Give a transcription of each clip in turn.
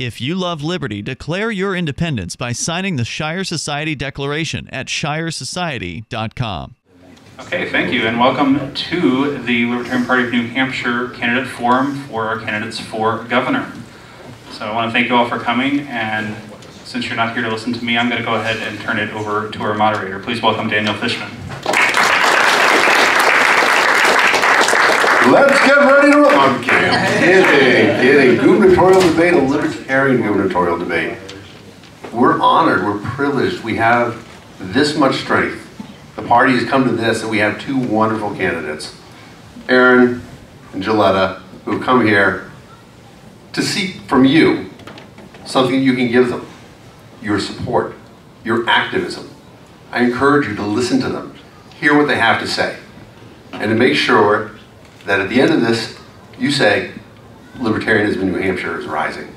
If you love liberty, declare your independence by signing the Shire Society Declaration at shiresociety.com. Okay, thank you, and welcome to the Libertarian Party of New Hampshire Candidate Forum for our candidates for governor. So I want to thank you all for coming, and since you're not here to listen to me, I'm going to go ahead and turn it over to our moderator. Please welcome Daniel Fishman. Let's get ready to roll. I'm kidding. Gubernatorial debate, a Libertarian gubernatorial debate. We're honored, we're privileged. We have this much strength. The party has come to this, and we have two wonderful candidates, Aaron and Jilletta, who have come here to seek from you something you can give them, your support, your activism. I encourage you to listen to them, hear what they have to say, and to make sure that at the end of this, you say, Libertarianism in New Hampshire is rising.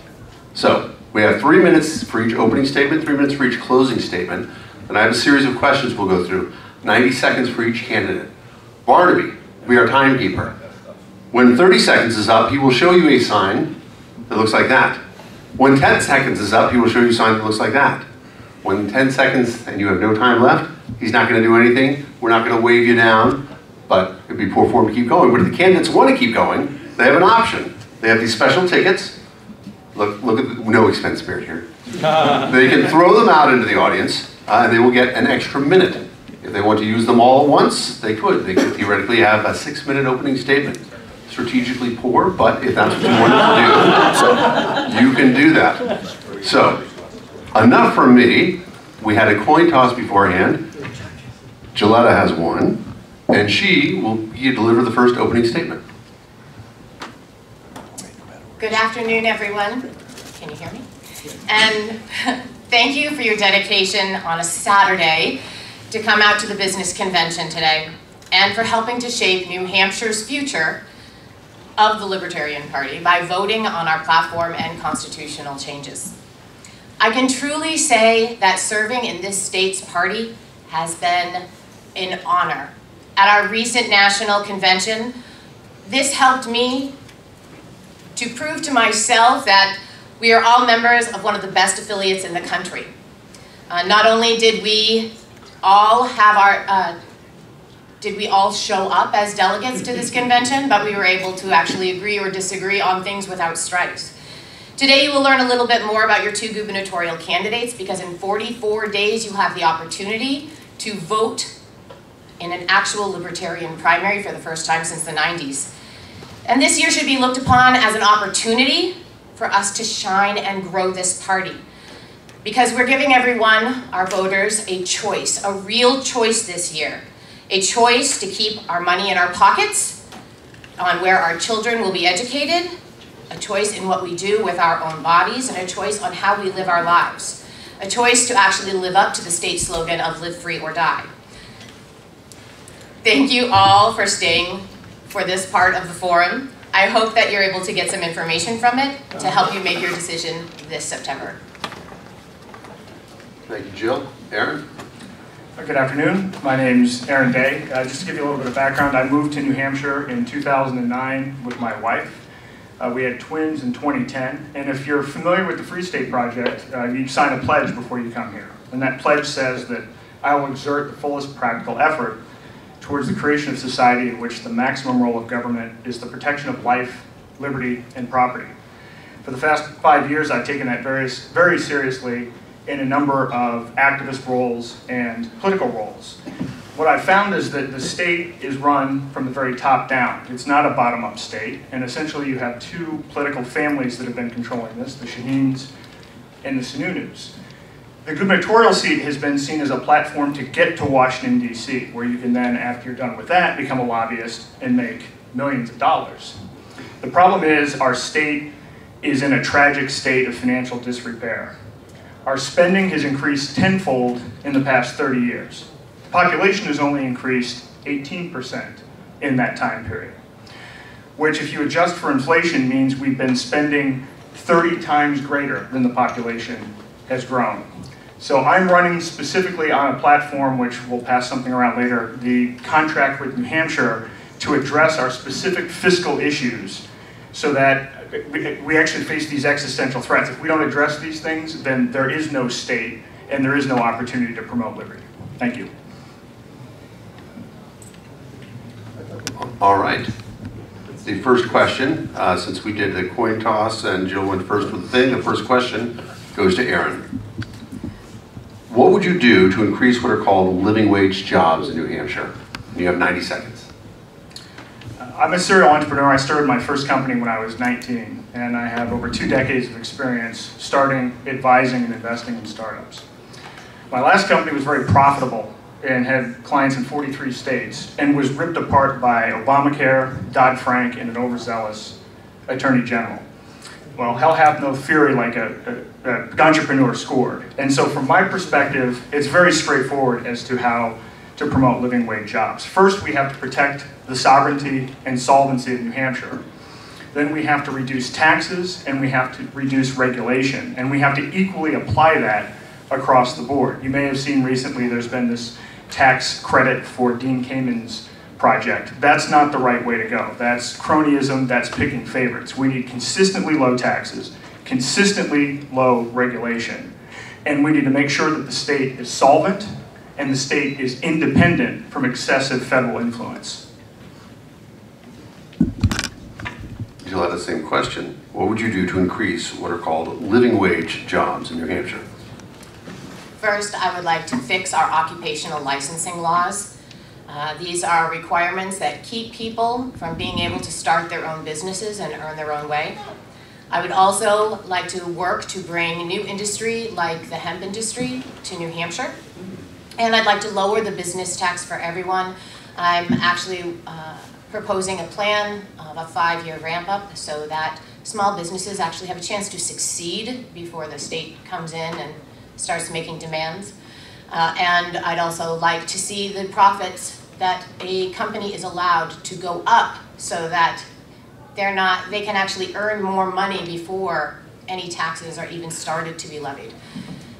So, we have 3 minutes for each opening statement, 3 minutes for each closing statement, and I have a series of questions we'll go through, 90 seconds for each candidate. Barnaby will be our timekeeper. When 30 seconds is up, he will show you a sign that looks like that. When 10 seconds is up, he will show you a sign that looks like that. When 10 seconds and you have no time left, he's not going to do anything. We're not going to wave you down. But it'd be poor form to keep going. But if the candidates want to keep going, they have an option. They have these special tickets. Look at the, no expense spared here. They can throw them out into the audience, and they will get an extra minute. If they want to use them all at once, they could. They could theoretically have a 6-minute opening statement. Strategically poor, but if that's what you want to do, you can do that. So, enough from me. We had a coin toss beforehand. Jilletta has won. And she will deliver the first opening statement. Good afternoon, everyone. Can you hear me? And thank you for your dedication on a Saturday to come out to the business convention today, and for helping to shape New Hampshire's future of the Libertarian Party by voting on our platform and constitutional changes. I can truly say that serving in this state's party has been an honor. At our recent national convention, this helped me to prove to myself that we are all members of one of the best affiliates in the country. Not only did we all have did we all show up as delegates to this convention, but we were able to actually agree or disagree on things without strikes. Today you will learn a little bit more about your two gubernatorial candidates, because in 44 days you have the opportunity to vote in an actual Libertarian primary for the first time since the 90s. And this year should be looked upon as an opportunity for us to shine and grow this party. Because we're giving everyone, our voters, a choice, a real choice this year. A choice to keep our money in our pockets, on where our children will be educated, a choice in what we do with our own bodies, and a choice on how we live our lives. A choice to actually live up to the state slogan of live free or die. Thank you all for staying for this part of the forum. I hope that you're able to get some information from it to help you make your decision this September. Thank you, Jill. Aaron? Good afternoon. My name's Aaron Day. Just to give you a little bit of background, I moved to New Hampshire in 2009 with my wife. We had twins in 2010, and if you're familiar with the Free State Project, you sign a pledge before you come here. And that pledge says that I will exert the fullest practical effort towards the creation of society in which the maximum role of government is the protection of life, liberty, and property. For the past 5 years, I've taken that very seriously in a number of activist roles and political roles. What I've found is that the state is run from the very top down. It's not a bottom-up state, and essentially you have two political families that have been controlling this, the Shaheens and the Sununus. The gubernatorial seat has been seen as a platform to get to Washington, D.C., where you can then, after you're done with that, become a lobbyist and make millions of dollars. The problem is our state is in a tragic state of financial disrepair. Our spending has increased tenfold in the past 30 years. The population has only increased 18% in that time period, which, if you adjust for inflation, means we've been spending 30 times greater than the population has grown. So I'm running specifically on a platform, which we'll pass something around later, the contract with New Hampshire, to address our specific fiscal issues so that we actually face these existential threats. If we don't address these things, then there is no state and there is no opportunity to promote liberty. Thank you. All right. The first question, since we did the coin toss and Jill went first with the thing, the first question goes to Aaron. What would you do to increase what are called living wage jobs in New Hampshire? You have 90 seconds. I'm a serial entrepreneur. I started my first company when I was 19, and I have over 2 decades of experience starting, advising, and investing in startups. My last company was very profitable and had clients in 43 states and was ripped apart by Obamacare, Dodd-Frank, and an overzealous attorney general. Well, hell hath no fury like a entrepreneur scored. And so from my perspective, it's very straightforward as to how to promote living wage jobs. First, we have to protect the sovereignty and solvency of New Hampshire. Then we have to reduce taxes and we have to reduce regulation. And we have to equally apply that across the board. You may have seen recently there's been this tax credit for Dean Kamen's project. That's not the right way to go. That's cronyism, that's picking favorites. We need consistently low taxes, consistently low regulation, and we need to make sure that the state is solvent and the state is independent from excessive federal influence. Jilletta, same question. What would you do to increase what are called living wage jobs in New Hampshire? First, I would like to fix our occupational licensing laws. These are requirements that keep people from being able to start their own businesses and earn their own way. I would also like to work to bring new industry like the hemp industry to New Hampshire. And I'd like to lower the business tax for everyone. I'm actually proposing a plan of a 5-year ramp up so that small businesses actually have a chance to succeed before the state comes in and starts making demands. And I'd also like to see the profits that a company is allowed to go up so that they can actually earn more money before any taxes are even started to be levied.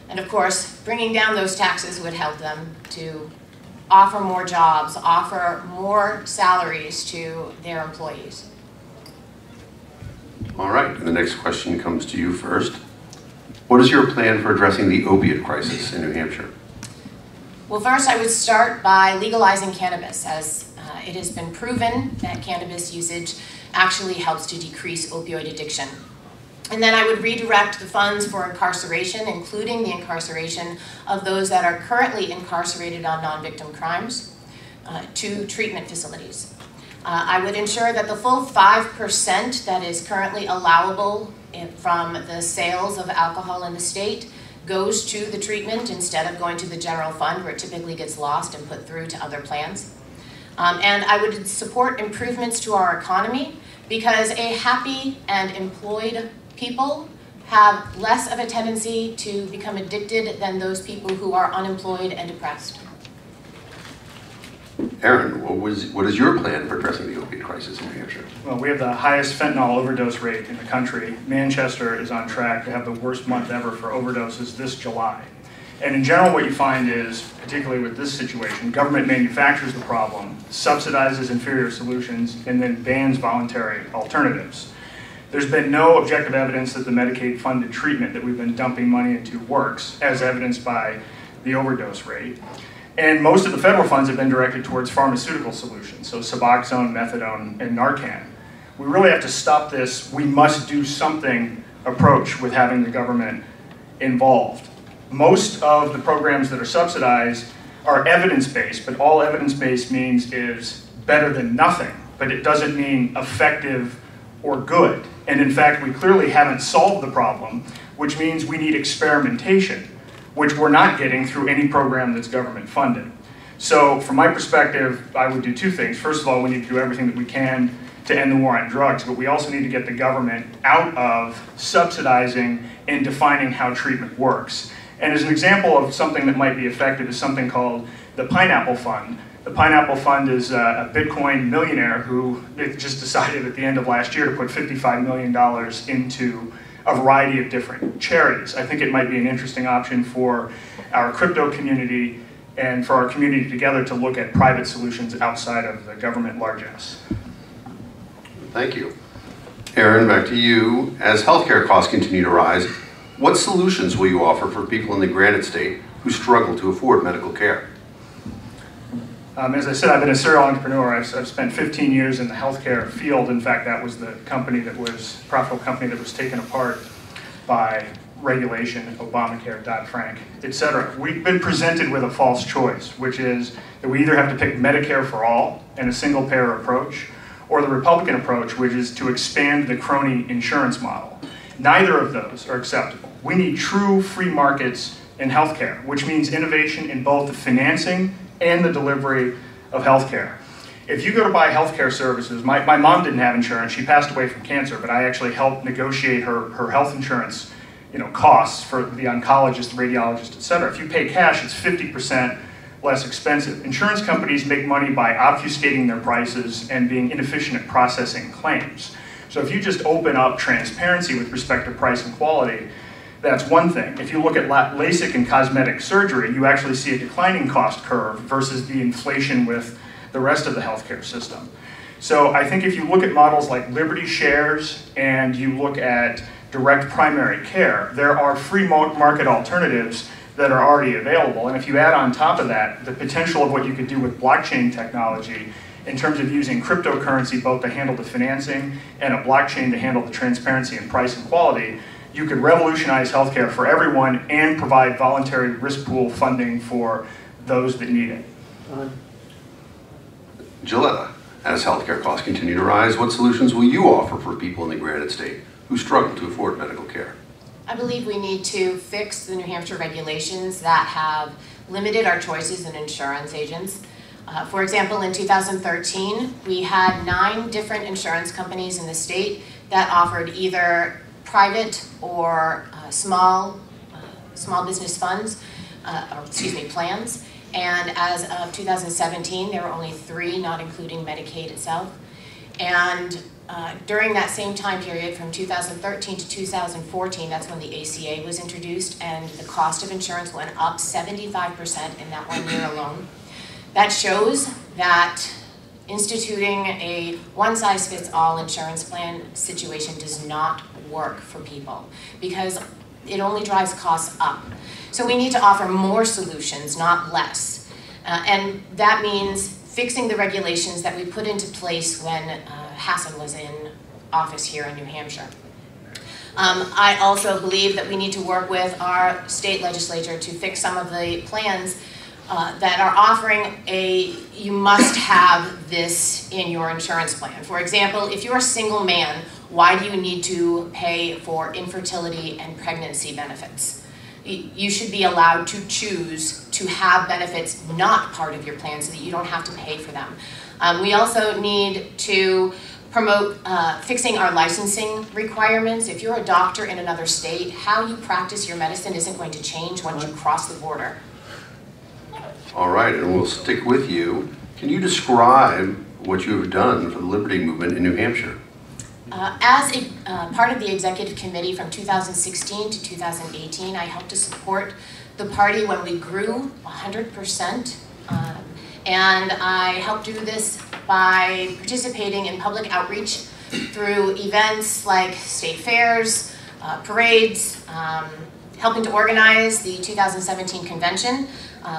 And of course, bringing down those taxes would help them to offer more jobs, offer more salaries to their employees. All right, and the next question comes to you first. What is your plan for addressing the opiate crisis in New Hampshire? Well, first I would start by legalizing cannabis, as it has been proven that cannabis usage actually helps to decrease opioid addiction. And then I would redirect the funds for incarceration, including the incarceration of those that are currently incarcerated on non-victim crimes, to treatment facilities. I would ensure that the full 5% that is currently allowable from the sales of alcohol in the state goes to the treatment instead of going to the general fund where it typically gets lost and put through to other plans. And I would support improvements to our economy because a happy and employed people have less of a tendency to become addicted than those people who are unemployed and depressed. Aaron, what is your plan for addressing the opiate crisis in New Hampshire? Well, we have the highest fentanyl overdose rate in the country. Manchester is on track to have the worst month ever for overdoses this July. And in general, what you find is, particularly with this situation, government manufactures the problem, subsidizes inferior solutions, and then bans voluntary alternatives. There's been no objective evidence that the Medicaid-funded treatment that we've been dumping money into works, as evidenced by the overdose rate. And most of the federal funds have been directed towards pharmaceutical solutions, so Suboxone, Methadone, and Narcan. We really have to stop this "we must do something" approach with having the government involved. Most of the programs that are subsidized are evidence-based, but all evidence-based means is better than nothing, but it doesn't mean effective or good. And in fact, we clearly haven't solved the problem, which means we need experimentation, which we're not getting through any program that's government funded. So from my perspective, I would do 2 things. First of all, we need to do everything that we can to end the war on drugs, but we also need to get the government out of subsidizing and defining how treatment works. And as an example of something that might be effective is something called the Pineapple Fund. The Pineapple Fund is a Bitcoin millionaire who just decided at the end of last year to put $55 million into a variety of different charities. I think it might be an interesting option for our crypto community and for our community together to look at private solutions outside of the government largesse. Thank you. Aaron, back to you. As healthcare costs continue to rise, what solutions will you offer for people in the Granite State who struggle to afford medical care? As I said, I've been a serial entrepreneur. I've spent 15 years in the healthcare field. In fact, that was the company that was, profitable company that was taken apart by regulation, Obamacare, Dodd-Frank, et cetera. We've been presented with a false choice, which is that we either have to pick Medicare for all and a single payer approach, or the Republican approach, which is to expand the crony insurance model. Neither of those are acceptable. We need true free markets in healthcare, which means innovation in both the financing and the delivery of healthcare. If you go to buy healthcare services, my mom didn't have insurance. She passed away from cancer, but I actually helped negotiate her health insurance costs for the oncologist, the radiologist, et cetera. If you pay cash, it's 50% less expensive. Insurance companies make money by obfuscating their prices and being inefficient at processing claims. So if you just open up transparency with respect to price and quality, that's one thing. If you look at LASIK and cosmetic surgery, you actually see a declining cost curve versus the inflation with the rest of the healthcare system. So I think if you look at models like Liberty Shares and you look at direct primary care, there are free market alternatives that are already available. And if you add on top of that the potential of what you could do with blockchain technology in terms of using cryptocurrency both to handle the financing and a blockchain to handle the transparency and price and quality, you could revolutionize healthcare for everyone and provide voluntary risk pool funding for those that need it. Jilletta, as healthcare costs continue to rise, what solutions will you offer for people in the Granite State who struggle to afford medical care? I believe we need to fix the New Hampshire regulations that have limited our choices in insurance agents. For example, in 2013, we had 9 different insurance companies in the state that offered either private or small business funds, plans. And as of 2017, there were only 3, not including Medicaid itself. And during that same time period, from 2013 to 2014, that's when the ACA was introduced, and the cost of insurance went up 75% in that 1 year alone. That shows that instituting a one-size-fits-all insurance plan situation does not work for people because it only drives costs up. So we need to offer more solutions, not less. And that means fixing the regulations that we put into place when Hassan was in office here in New Hampshire. I also believe that we need to work with our state legislature to fix some of the plans that are offering you must have this in your insurance plan. For example, if you're a single man, why do you need to pay for infertility and pregnancy benefits? You should be allowed to choose to have benefits not part of your plan so that you don't have to pay for them. We also need to promote fixing our licensing requirements. If you're a doctor in another state, how you practice your medicine isn't going to change once you cross the border. All right, and we'll stick with you. Can you describe what you have done for the Liberty Movement in New Hampshire? As a part of the executive committee from 2016 to 2018, I helped to support the party when we grew 100%. And I helped do this by participating in public outreach through events like state fairs, parades, helping to organize the 2017 convention,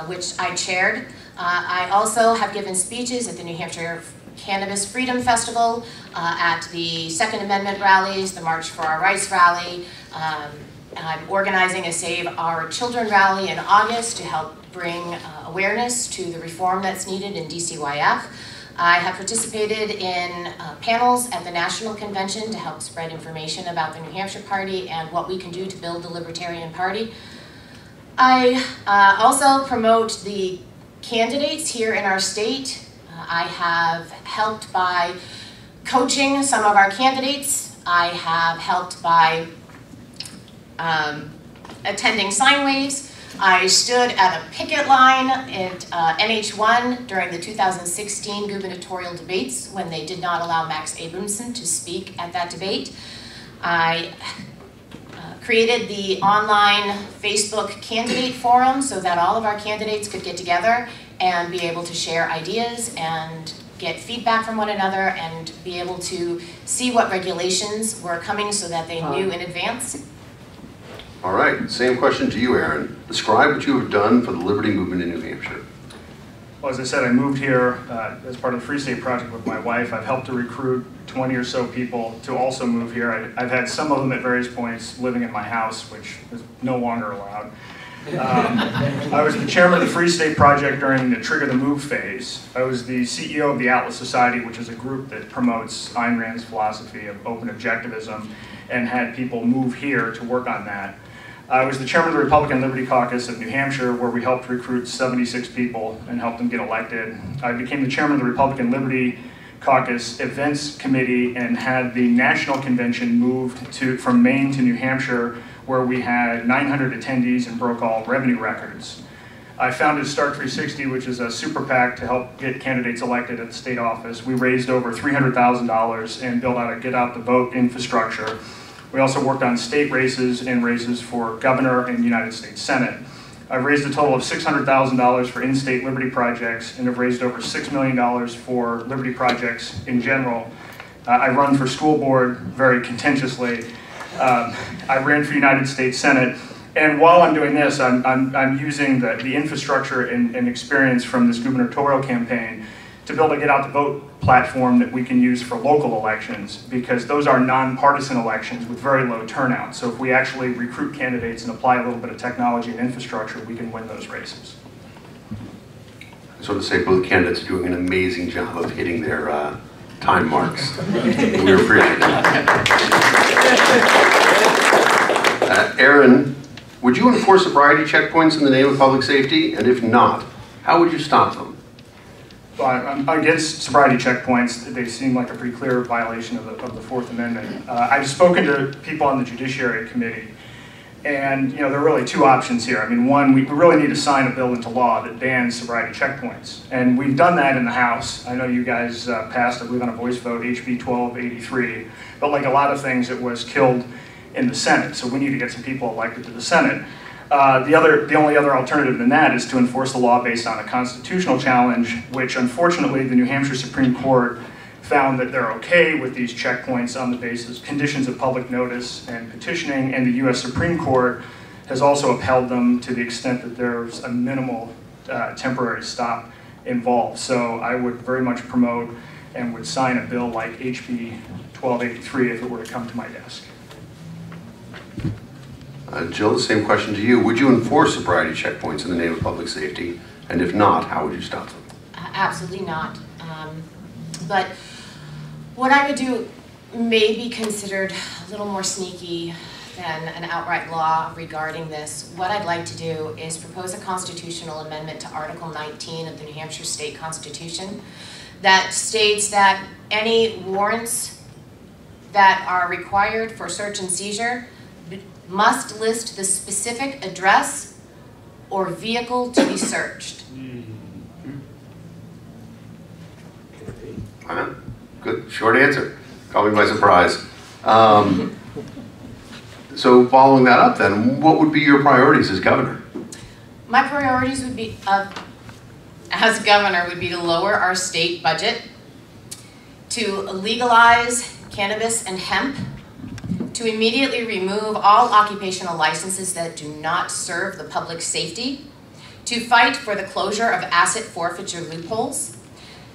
which I chaired. I also have given speeches at the New Hampshire Cannabis Freedom Festival, at the Second Amendment rallies, the March for Our Rights rally. I'm organizing a Save Our Children rally in August to help bring awareness to the reform that's needed in DCYF. I have participated in panels at the National Convention to help spread information about the New Hampshire Party and what we can do to build the Libertarian Party. I also promote the candidates here in our state. I have helped by coaching some of our candidates. I have helped by attending sign waves. I stood at a picket line at NH1 during the 2016 gubernatorial debates when they did not allow Max Abramson to speak at that debate. I created the online Facebook candidate forum so that all of our candidates could get together and be able to share ideas and get feedback from one another and be able to see what regulations were coming so that they knew in advance. All right, same question to you, Aaron. Describe what you have done for the Liberty Movement in New Hampshire. Well, as I said, I moved here as part of the Free State Project with my wife. I've helped to recruit 20 or so people to also move here. I've had some of them at various points living in my house, which is no longer allowed. I was the chairman of the Free State Project during the Trigger the Move phase. I was the CEO of the Atlas Society, which is a group that promotes Ayn Rand's philosophy of open objectivism, and had people move here to work on that. I was the chairman of the Republican Liberty Caucus of New Hampshire, where we helped recruit 76 people and helped them get elected. I became the chairman of the Republican Liberty Caucus Events Committee and had the national convention moved from Maine to New Hampshire, where we had 900 attendees and broke all revenue records. I founded Start 360, which is a super PAC to help get candidates elected at the state office. We raised over $300,000 and built out a get out the vote infrastructure. We also worked on state races and races for governor and United States Senate. I've raised a total of $600,000 for in-state liberty projects and have raised over $6 million for liberty projects in general. I run for school board very contentiously. I ran for United States Senate. And while I'm doing this, I'm using the infrastructure and experience from this gubernatorial campaign to build a get out the vote platform that we can use for local elections, because those are nonpartisan elections with very low turnout. So if we actually recruit candidates and apply a little bit of technology and infrastructure, we can win those races. I just want to say both candidates are doing an amazing job of hitting their time marks. We appreciate that. Aaron, would you enforce sobriety checkpoints in the name of public safety? And if not, how would you stop them? Well, I'm against sobriety checkpoints. They seem like a pretty clear violation of the Fourth Amendment. I've spoken to people on the Judiciary Committee, and there are really two options here. I mean, one, we really need to sign a bill into law that bans sobriety checkpoints, and we've done that in the House. I know you guys passed, I believe, on a voice vote, HB 1283, but like a lot of things, it was killed in the Senate, so we need to get some people elected to the Senate. The only other alternative than that is to enforce the law based on a constitutional challenge, which unfortunately the New Hampshire Supreme Court found that they're okay with these checkpoints on the basis of conditions of public notice and petitioning, and the US Supreme Court has also upheld them to the extent that there's a minimal temporary stop involved. So I would very much promote and would sign a bill like HB 1283 if it were to come to my desk. Jill, the same question to you. Would you enforce sobriety checkpoints in the name of public safety? And if not, how would you stop them? Absolutely not. But what I would do may be considered a little more sneaky than an outright law regarding this. What I'd like to do is propose a constitutional amendment to Article 19 of the New Hampshire State Constitution that states that any warrants that are required for search and seizure must list the specific address or vehicle to be searched. Good, short answer. Caught me by surprise. So following that up then, what would be your priorities as governor? My priorities would be, as governor, would be to lower our state budget, to legalize cannabis and hemp, to immediately remove all occupational licenses that do not serve the public safety, to fight for the closure of asset forfeiture loopholes,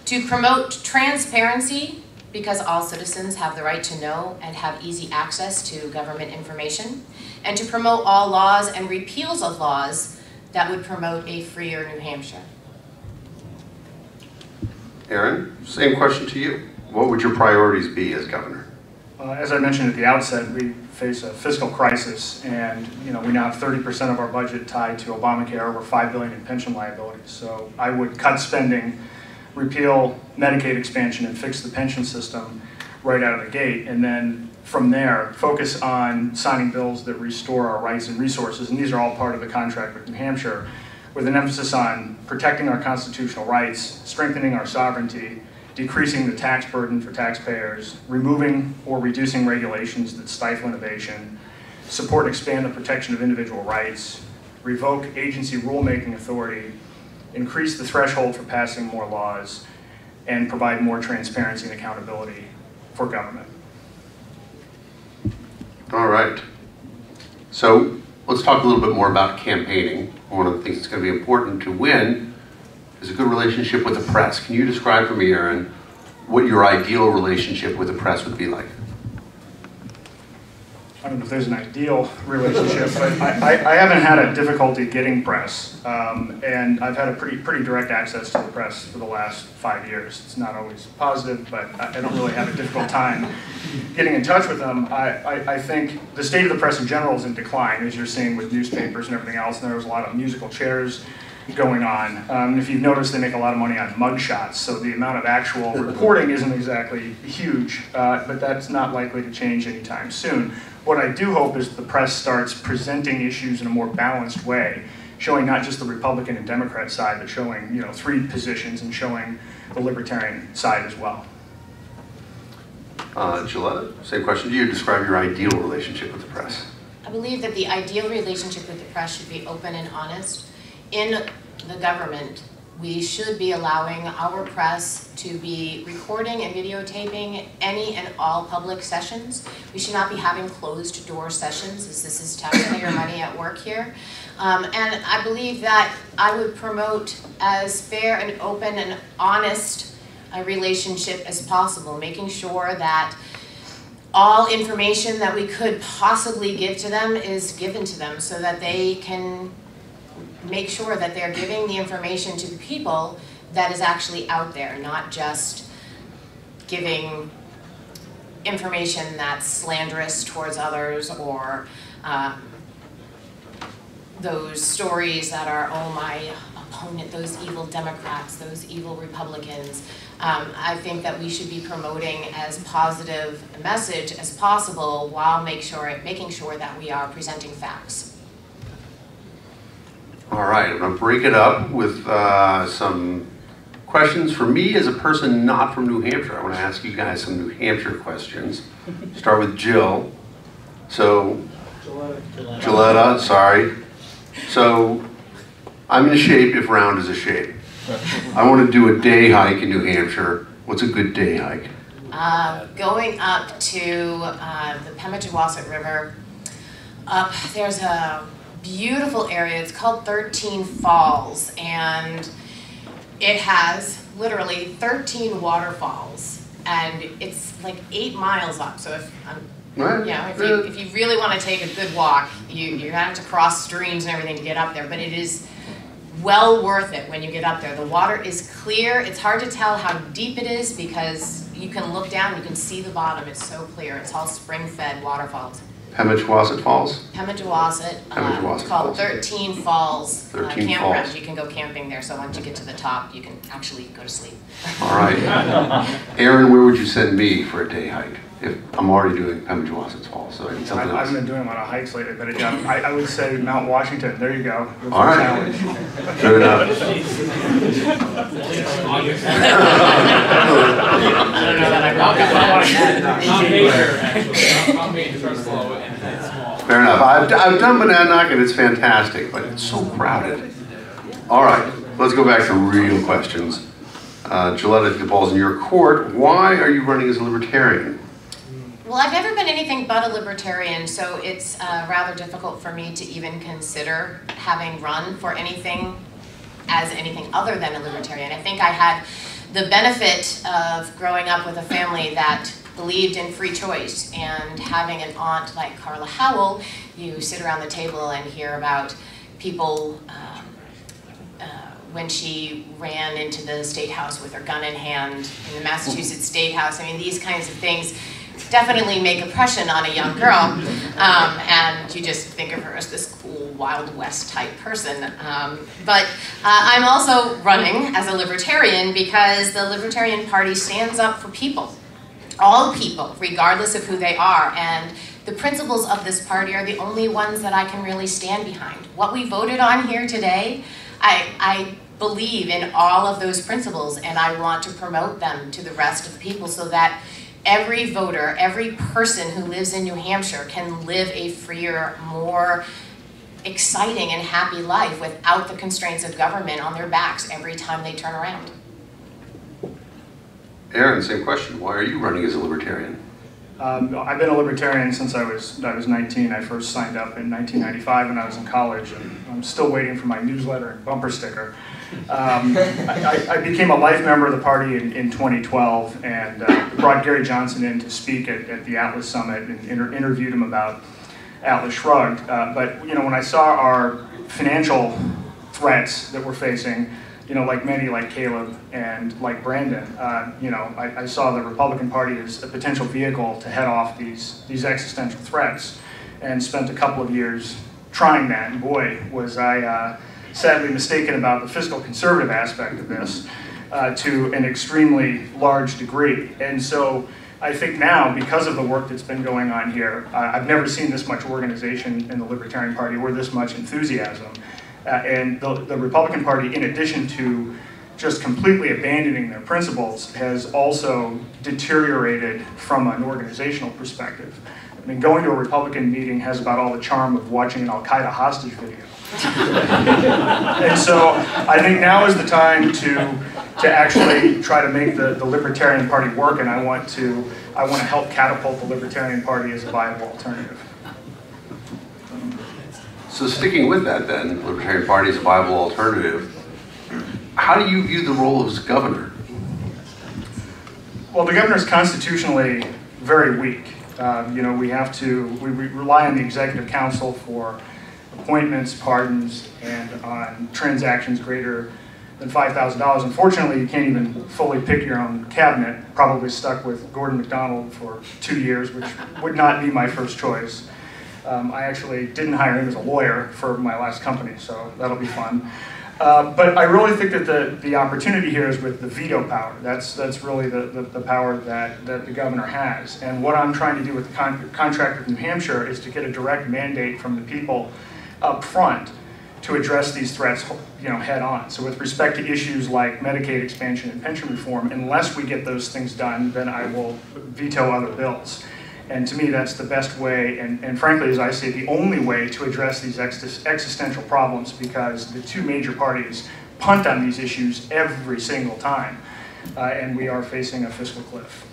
to promote transparency, because all citizens have the right to know and have easy access to government information, and to promote all laws and repeals of laws that would promote a freer New Hampshire. Aaron, same question to you. What would your priorities be as governor? As I mentioned at the outset, we face a fiscal crisis, and we now have 30% of our budget tied to Obamacare, over $5 billion in pension liabilities. So I would cut spending, repeal Medicaid expansion, and fix the pension system right out of the gate, and then from there focus on signing bills that restore our rights and resources. And these are all part of the contract with New Hampshire, with an emphasis on protecting our constitutional rights, strengthening our sovereignty, decreasing the tax burden for taxpayers, removing or reducing regulations that stifle innovation, support and expand the protection of individual rights, revoke agency rulemaking authority, increase the threshold for passing more laws, and provide more transparency and accountability for government. All right. So let's talk a little bit more about campaigning. One of the things that's going to be important to win is a good relationship with the press. Can you describe for me, Aaron, what your ideal relationship with the press would be like? I don't know if there's an ideal relationship, but I haven't had a difficulty getting press, and I've had a pretty direct access to the press for the last 5 years. It's not always positive, but I don't really have a difficult time getting in touch with them. I think the state of the press in general is in decline, as you're seeing with newspapers and everything else, and there's a lot of musical chairs going on. If you've noticed, they make a lot of money on mugshots, so the amount of actual reporting isn't exactly huge, but that's not likely to change anytime soon. What I do hope is the press starts presenting issues in a more balanced way, showing not just the Republican and Democrat side, but showing, you know, 3 positions and showing the Libertarian side as well. Jilletta, same question to you. Describe your ideal relationship with the press. I believe that the ideal relationship with the press should be open and honest. In the government, we should be allowing our press to be recording and videotaping any and all public sessions. We should not be having closed door sessions, as this is taxpayer money at work here. And I believe that I would promote as fair and open and honest a relationship as possible, making sure that all information that we could possibly give to them is given to them so that they can make sure that they're giving the information to the people that is actually out there, not just giving information that's slanderous towards others or those stories that are, oh, my opponent, those evil Democrats, those evil Republicans. I think that we should be promoting as positive a message as possible while making sure that we are presenting facts. All right, I'm going to break it up with some questions for me as a person not from New Hampshire. I want to ask you guys some New Hampshire questions. Start with Jill. So, Jilletta, sorry. So, I'm in shape if round is a shape. I want to do a day hike in New Hampshire. What's a good day hike? Going up to the Pemigewasset River, there's a beautiful area. It's called 13 Falls, and it has literally 13 waterfalls, and it's like 8 miles up. So if you really want to take a good walk, you have to cross streams and everything to get up there, but it is well worth it when you get up there. The water is clear. It's hard to tell how deep it is because you can look down, you can see the bottom. It's so clear. It's all spring-fed waterfalls. Pemigewasset Falls? Pemigewasset. It's called 13 Falls. 13 campground. Falls. You can go camping there, so once you get to the top, you can actually go to sleep. All right. Aaron, where would you send me for a day hike? If I'm already doing Pemigewasset Falls, so I need something else. I've been doing a lot of hikes lately, but I would say Mount Washington. There you go. All right. Good enough. Fair enough. I've done Monadnock and it's fantastic, but it's so crowded. All right, let's go back to real questions. Jilletta, the ball's in your court. Why are you running as a Libertarian? Well, I've never been anything but a Libertarian, so it's rather difficult for me to even consider having run for anything as anything other than a Libertarian. I think I had the benefit of growing up with a family that believed in free choice, and having an aunt like Carla Howell, you sit around the table and hear about people when she ran into the State House with her gun in hand in the Massachusetts State House. I mean, these kinds of things definitely make impression on a young girl, and you just think of her as this cool Wild West type person. But I'm also running as a Libertarian because the Libertarian Party stands up for people, all people, regardless of who they are, and the principles of this party are the only ones that I can really stand behind. What we voted on here today, I believe in all of those principles, and I want to promote them to the rest of the people so that every voter, every person who lives in New Hampshire can live a freer, more exciting and happy life without the constraints of government on their backs every time they turn around. Aaron, same question. Why are you running as a Libertarian? I've been a Libertarian since I was 19. I first signed up in 1995 when I was in college, and I'm still waiting for my newsletter and bumper sticker. I became a life member of the party in 2012 and brought Gary Johnson in to speak at the Atlas Summit and interviewed him about Atlas Shrugged. But when I saw our financial threats that we're facing, like many, like Caleb and like Brandon, I saw the Republican Party as a potential vehicle to head off these existential threats, and spent a couple of years trying that. And boy, was I sadly mistaken about the fiscal conservative aspect of this to an extremely large degree. And so I think now, because of the work that's been going on here, I've never seen this much organization in the Libertarian Party or this much enthusiasm. And the Republican Party, in addition to just completely abandoning their principles, has also deteriorated from an organizational perspective. I mean, going to a Republican meeting has about all the charm of watching an Al-Qaeda hostage video. And so I think now is the time to actually try to make the Libertarian Party work, and I want to help catapult the Libertarian Party as a viable alternative. So sticking with that then, Libertarian Party is a viable alternative. How do you view the role as governor? Well, the governor is constitutionally very weak. We rely on the Executive Council for appointments, pardons, and on transactions greater than $5,000. Unfortunately, you can't even fully pick your own cabinet. Probably stuck with Gordon MacDonald for 2 years, which would not be my first choice. I actually didn't hire him as a lawyer for my last company, so that'll be fun. But I really think that the opportunity here is with the veto power. That's really the power that the governor has. And what I'm trying to do with the contract with New Hampshire is to get a direct mandate from the people up front to address these threats, head on. So with respect to issues like Medicaid expansion and pension reform, unless we get those things done, then I will veto other bills. And to me, that's the best way, and frankly, as I say, the only way to address these existential problems, because the two major parties punt on these issues every single time, and we are facing a fiscal cliff.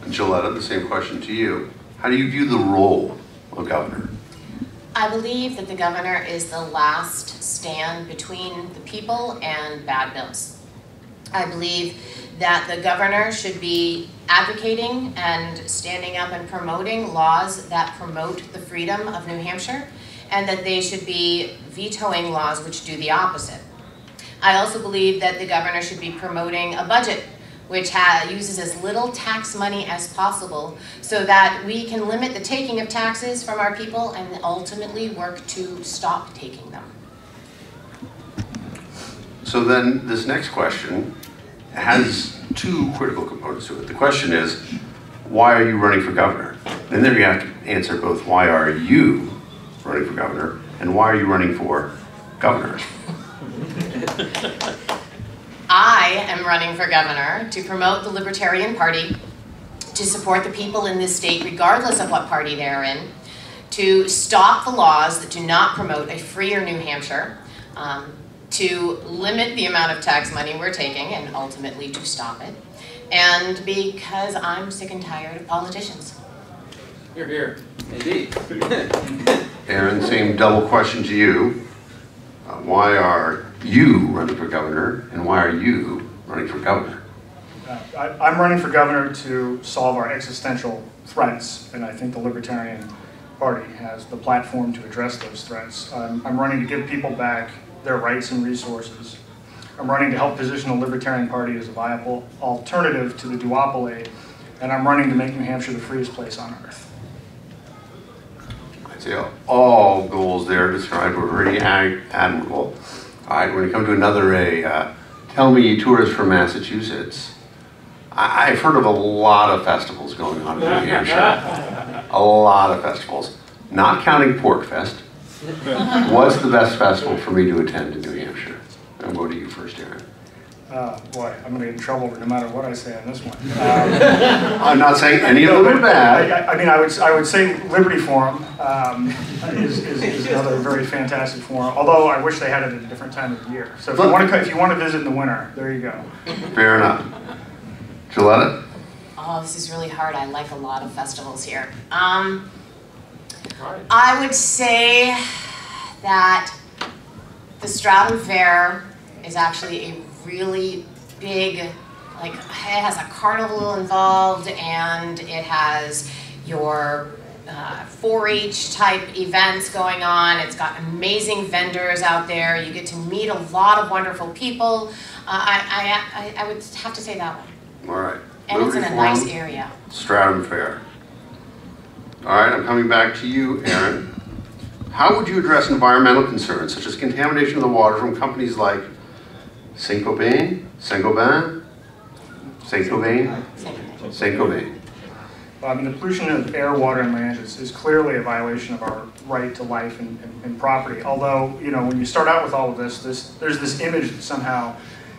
Jilletta, the same question to you. How do you view the role of governor? I believe that the governor is the last stand between the people and bad bills. I believe that the governor should be advocating and standing up and promoting laws that promote the freedom of New Hampshire, and that they should be vetoing laws which do the opposite. I also believe that the governor should be promoting a budget which uses as little tax money as possible so that we can limit the taking of taxes from our people and ultimately work to stop taking them. So then this next question has two critical components to it. The question is, why are you running for governor? And then you have to answer both, why are you running for governor, and why are you running for governor? I am running for governor to promote the Libertarian Party, to support the people in this state regardless of what party they're in, to stop the laws that do not promote a freer New Hampshire, to limit the amount of tax money we're taking and ultimately to stop it, and because I'm sick and tired of politicians. You're here, indeed. Aaron, same double question to you. Why are you running for governor, and why are you running for governor? I'm running for governor to solve our existential threats, and I think the Libertarian Party has the platform to address those threats. I'm running to give people back their rights and resources. I'm running to help position the Libertarian Party as a viable alternative to the duopoly, and I'm running to make New Hampshire the freest place on earth. I'd say all goals there described were very admirable. All right, when we come to another tell me tourist from Massachusetts. I've heard of a lot of festivals going on in New Hampshire. A lot of festivals. Not counting Pork Fest. What's the best festival for me to attend in New Hampshire? I'll go to you first, Aaron. Boy, I'm going to get in trouble no matter what I say on this one. I'm not saying any of them are bad. I mean, I would say Liberty Forum is another very fantastic forum. Although I wish they had it at a different time of the year. So if you want to visit in the winter, there you go. Fair enough. Jilletta? Oh, this is really hard. I like a lot of festivals here. I would say that the Stratham Fair is actually a really big, like, it has a carnival involved, and it has your 4-H type events going on. It's got amazing vendors out there. You get to meet a lot of wonderful people. I would have to say that one. All right. And Liberty it's in a Forum, nice area. Stratham Fair. All right, I'm coming back to you, Aaron. How would you address environmental concerns, such as contamination of the water from companies like Saint-Gobain? Well, I mean, the pollution of air, water, and land is clearly a violation of our right to life and property. Although, you know, when you start out with all of this, there's this image that somehow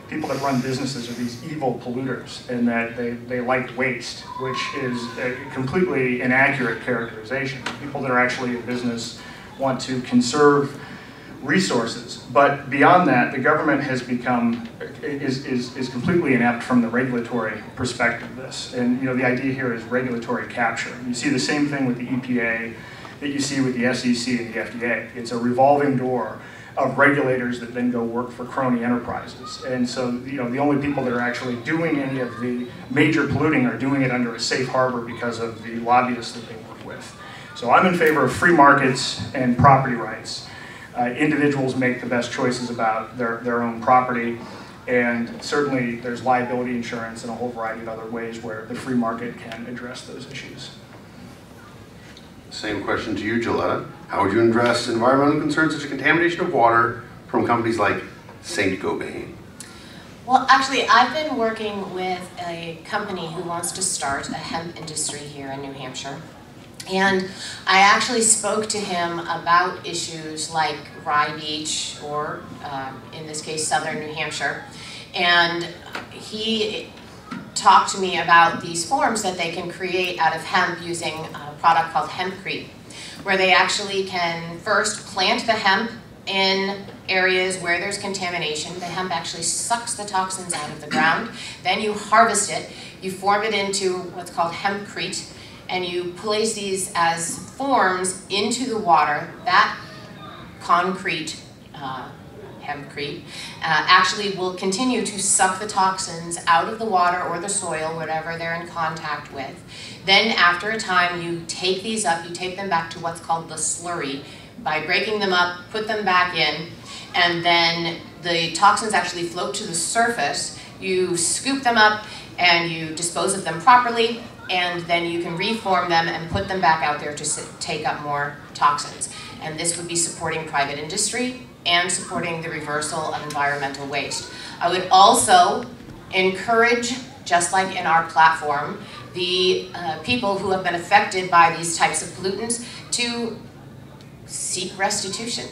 people that run businesses are these evil polluters and that they like waste, which is a completely inaccurate characterization. People that are actually in business want to conserve resources. But beyond that, the government has become, is completely inept from the regulatory perspective of this. And you know, the idea here is regulatory capture. You see the same thing with the EPA that you see with the SEC and the FDA. It's a revolving door of regulators that then go work for crony enterprises. And so, you know, the only people that are actually doing any of the major polluting are doing it under a safe harbor because of the lobbyists that they work with. So I'm in favor of free markets and property rights. Individuals make the best choices about their own property, and certainly there's liability insurance and a whole variety of other ways where the free market can address those issues. Same question to you, Jilletta. How would you address environmental concerns such as contamination of water from companies like Saint-Gobain? Well, actually, I've been working with a company who wants to start a hemp industry here in New Hampshire. And I actually spoke to him about issues like Rye Beach, or in this case, southern New Hampshire. And he talked to me about these forms that they can create out of hemp using a product called hempcrete, where they actually can first plant the hemp in areas where there's contamination. The hemp actually sucks the toxins out of the ground. Then you harvest it, you form it into what's called hempcrete, and you place these as forms into the water. That concrete, hempcrete, actually will continue to suck the toxins out of the water or the soil, whatever they're in contact with. Then after a time, you take these up, you take them back to what's called the slurry. By breaking them up, put them back in, and then the toxins actually float to the surface. You scoop them up and you dispose of them properly, and then you can reform them and put them back out there to take up more toxins. And this would be supporting private industry and supporting the reversal of environmental waste. I would also encourage, just like in our platform, the people who have been affected by these types of pollutants to seek restitution.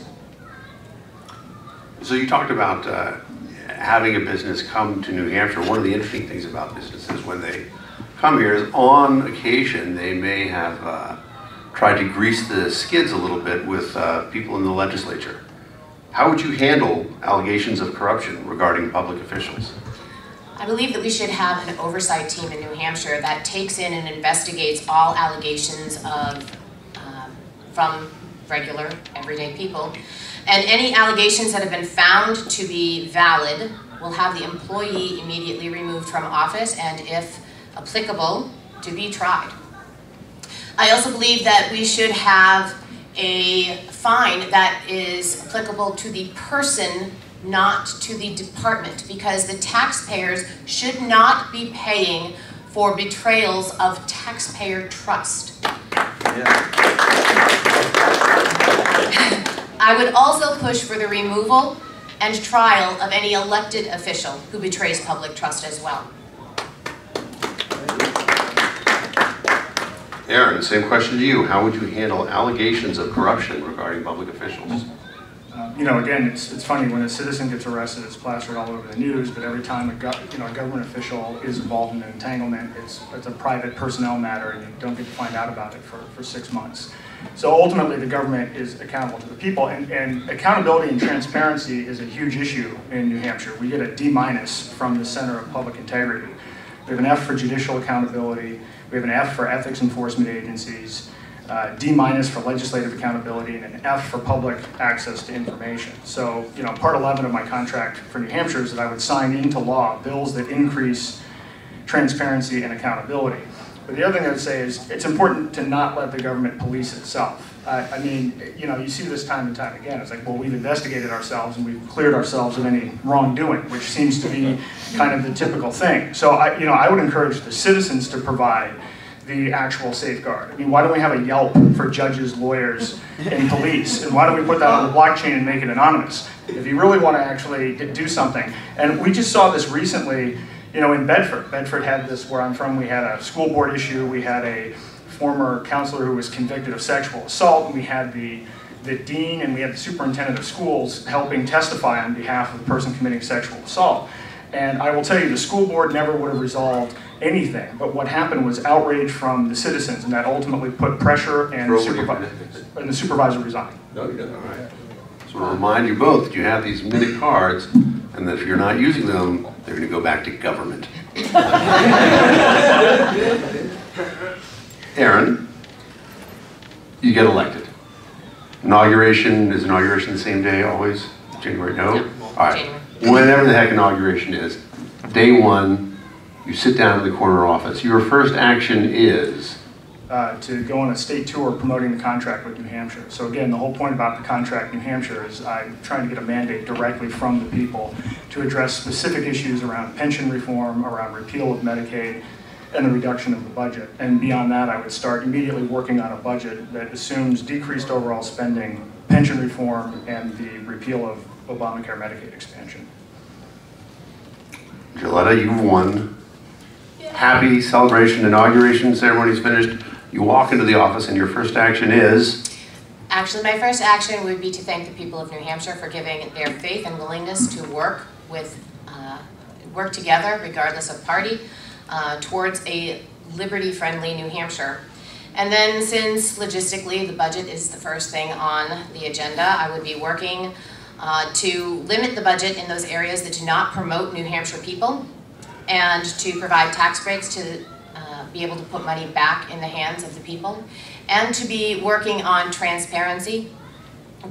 So you talked about having a business come to New Hampshire. One of the interesting things about businesses when they come here is on occasion they may have tried to grease the skids a little bit with people in the legislature. How would you handle allegations of corruption regarding public officials? I believe that we should have an oversight team in New Hampshire that takes in and investigates all allegations of from regular, everyday people. And any allegations that have been found to be valid will have the employee immediately removed from office and, if applicable, to be tried. I also believe that we should have a fine that is applicable to the person, not to the department, because the taxpayers should not be paying for betrayals of taxpayer trust. Yeah. I would also push for the removal and trial of any elected official who betrays public trust as well. Aaron, same question to you. How would you handle allegations of corruption regarding public officials? You know, again, it's funny when a citizen gets arrested, it's plastered all over the news. But every time a government official is involved in an entanglement, it's a private personnel matter, and you don't get to find out about it for 6 months. So ultimately, the government is accountable to the people, and accountability and transparency is a huge issue in New Hampshire. We get a D- from the Center of Public Integrity. We have an F for judicial accountability. We have an F for ethics enforcement agencies. D- for legislative accountability, and an F for public access to information. So, you know, part 11 of my contract for New Hampshire is that I would sign into law bills that increase transparency and accountability. But the other thing I would say is it's important to not let the government police itself. I mean, you know, you see this time and time again. It's like, well, we've investigated ourselves and we've cleared ourselves of any wrongdoing, which seems to be kind of the typical thing. So, I would encourage the citizens to provide the actual safeguard. I mean, why don't we have a Yelp for judges, lawyers, and police? And why don't we put that on the blockchain and make it anonymous? If you really want to actually do something. And we just saw this recently, you know, in Bedford. Bedford had this, where I'm from, we had a school board issue, we had a former counselor who was convicted of sexual assault, and we had the dean and we had the superintendent of schools helping testify on behalf of the person committing sexual assault. And I will tell you, the school board never would have resolved anything, but what happened was outrage from the citizens, and that ultimately put pressure, and the supervisor resigned. No, you didn't. All right. So I'll remind you both that you have these minute cards, and that if you're not using them, they're going to go back to government. Aaron, you get elected. Inauguration, is inauguration the same day always? January? No? All right. January. Whenever the heck inauguration is, day one, you sit down in the corner office. Your first action is? To go on a state tour promoting the contract with New Hampshire. So again, the whole point about the contract New Hampshire is I'm trying to get a mandate directly from the people to address specific issues around pension reform, around repeal of Medicaid, and the reduction of the budget. And beyond that, I would start immediately working on a budget that assumes decreased overall spending, pension reform, and the repeal of Obamacare Medicaid expansion. Jilletta, you've won. Happy celebration, inauguration ceremony's finished. You walk into the office and your first action is? Actually, my first action would be to thank the people of New Hampshire for giving their faith and willingness to work together, regardless of party, towards a liberty-friendly New Hampshire. And then, since logistically the budget is the first thing on the agenda, I would be working to limit the budget in those areas that do not promote New Hampshire people, and to provide tax breaks to be able to put money back in the hands of the people, and to be working on transparency.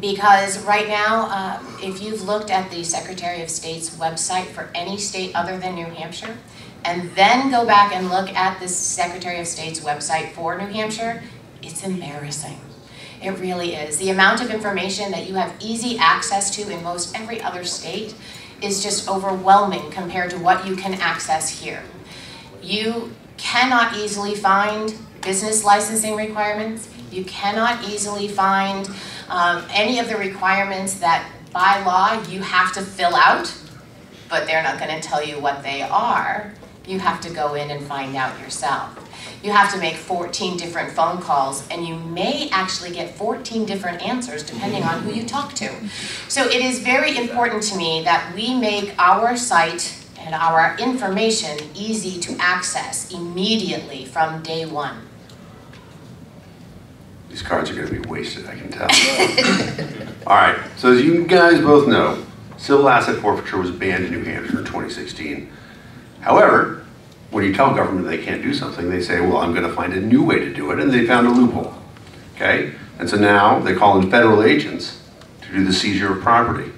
Because right now, if you've looked at the Secretary of State's website for any state other than New Hampshire, and then go back and look at the Secretary of State's website for New Hampshire, it's embarrassing. It really is. The amount of information that you have easy access to in most every other state is just overwhelming compared to what you can access here. You cannot easily find business licensing requirements. You cannot easily find any of the requirements that by law you have to fill out, but they're not going to tell you what they are. You have to go in and find out yourself. You have to make 14 different phone calls, and you may actually get 14 different answers depending on who you talk to. So it is very important to me that we make our site and our information easy to access immediately from day one. These cards are going to be wasted, I can tell. All right, so as you guys both know, civil asset forfeiture was banned in New Hampshire in 2016. However, when you tell government they can't do something, they say, well, I'm going to find a new way to do it, and they found a loophole, okay? And so now they call in federal agents to do the seizure of property.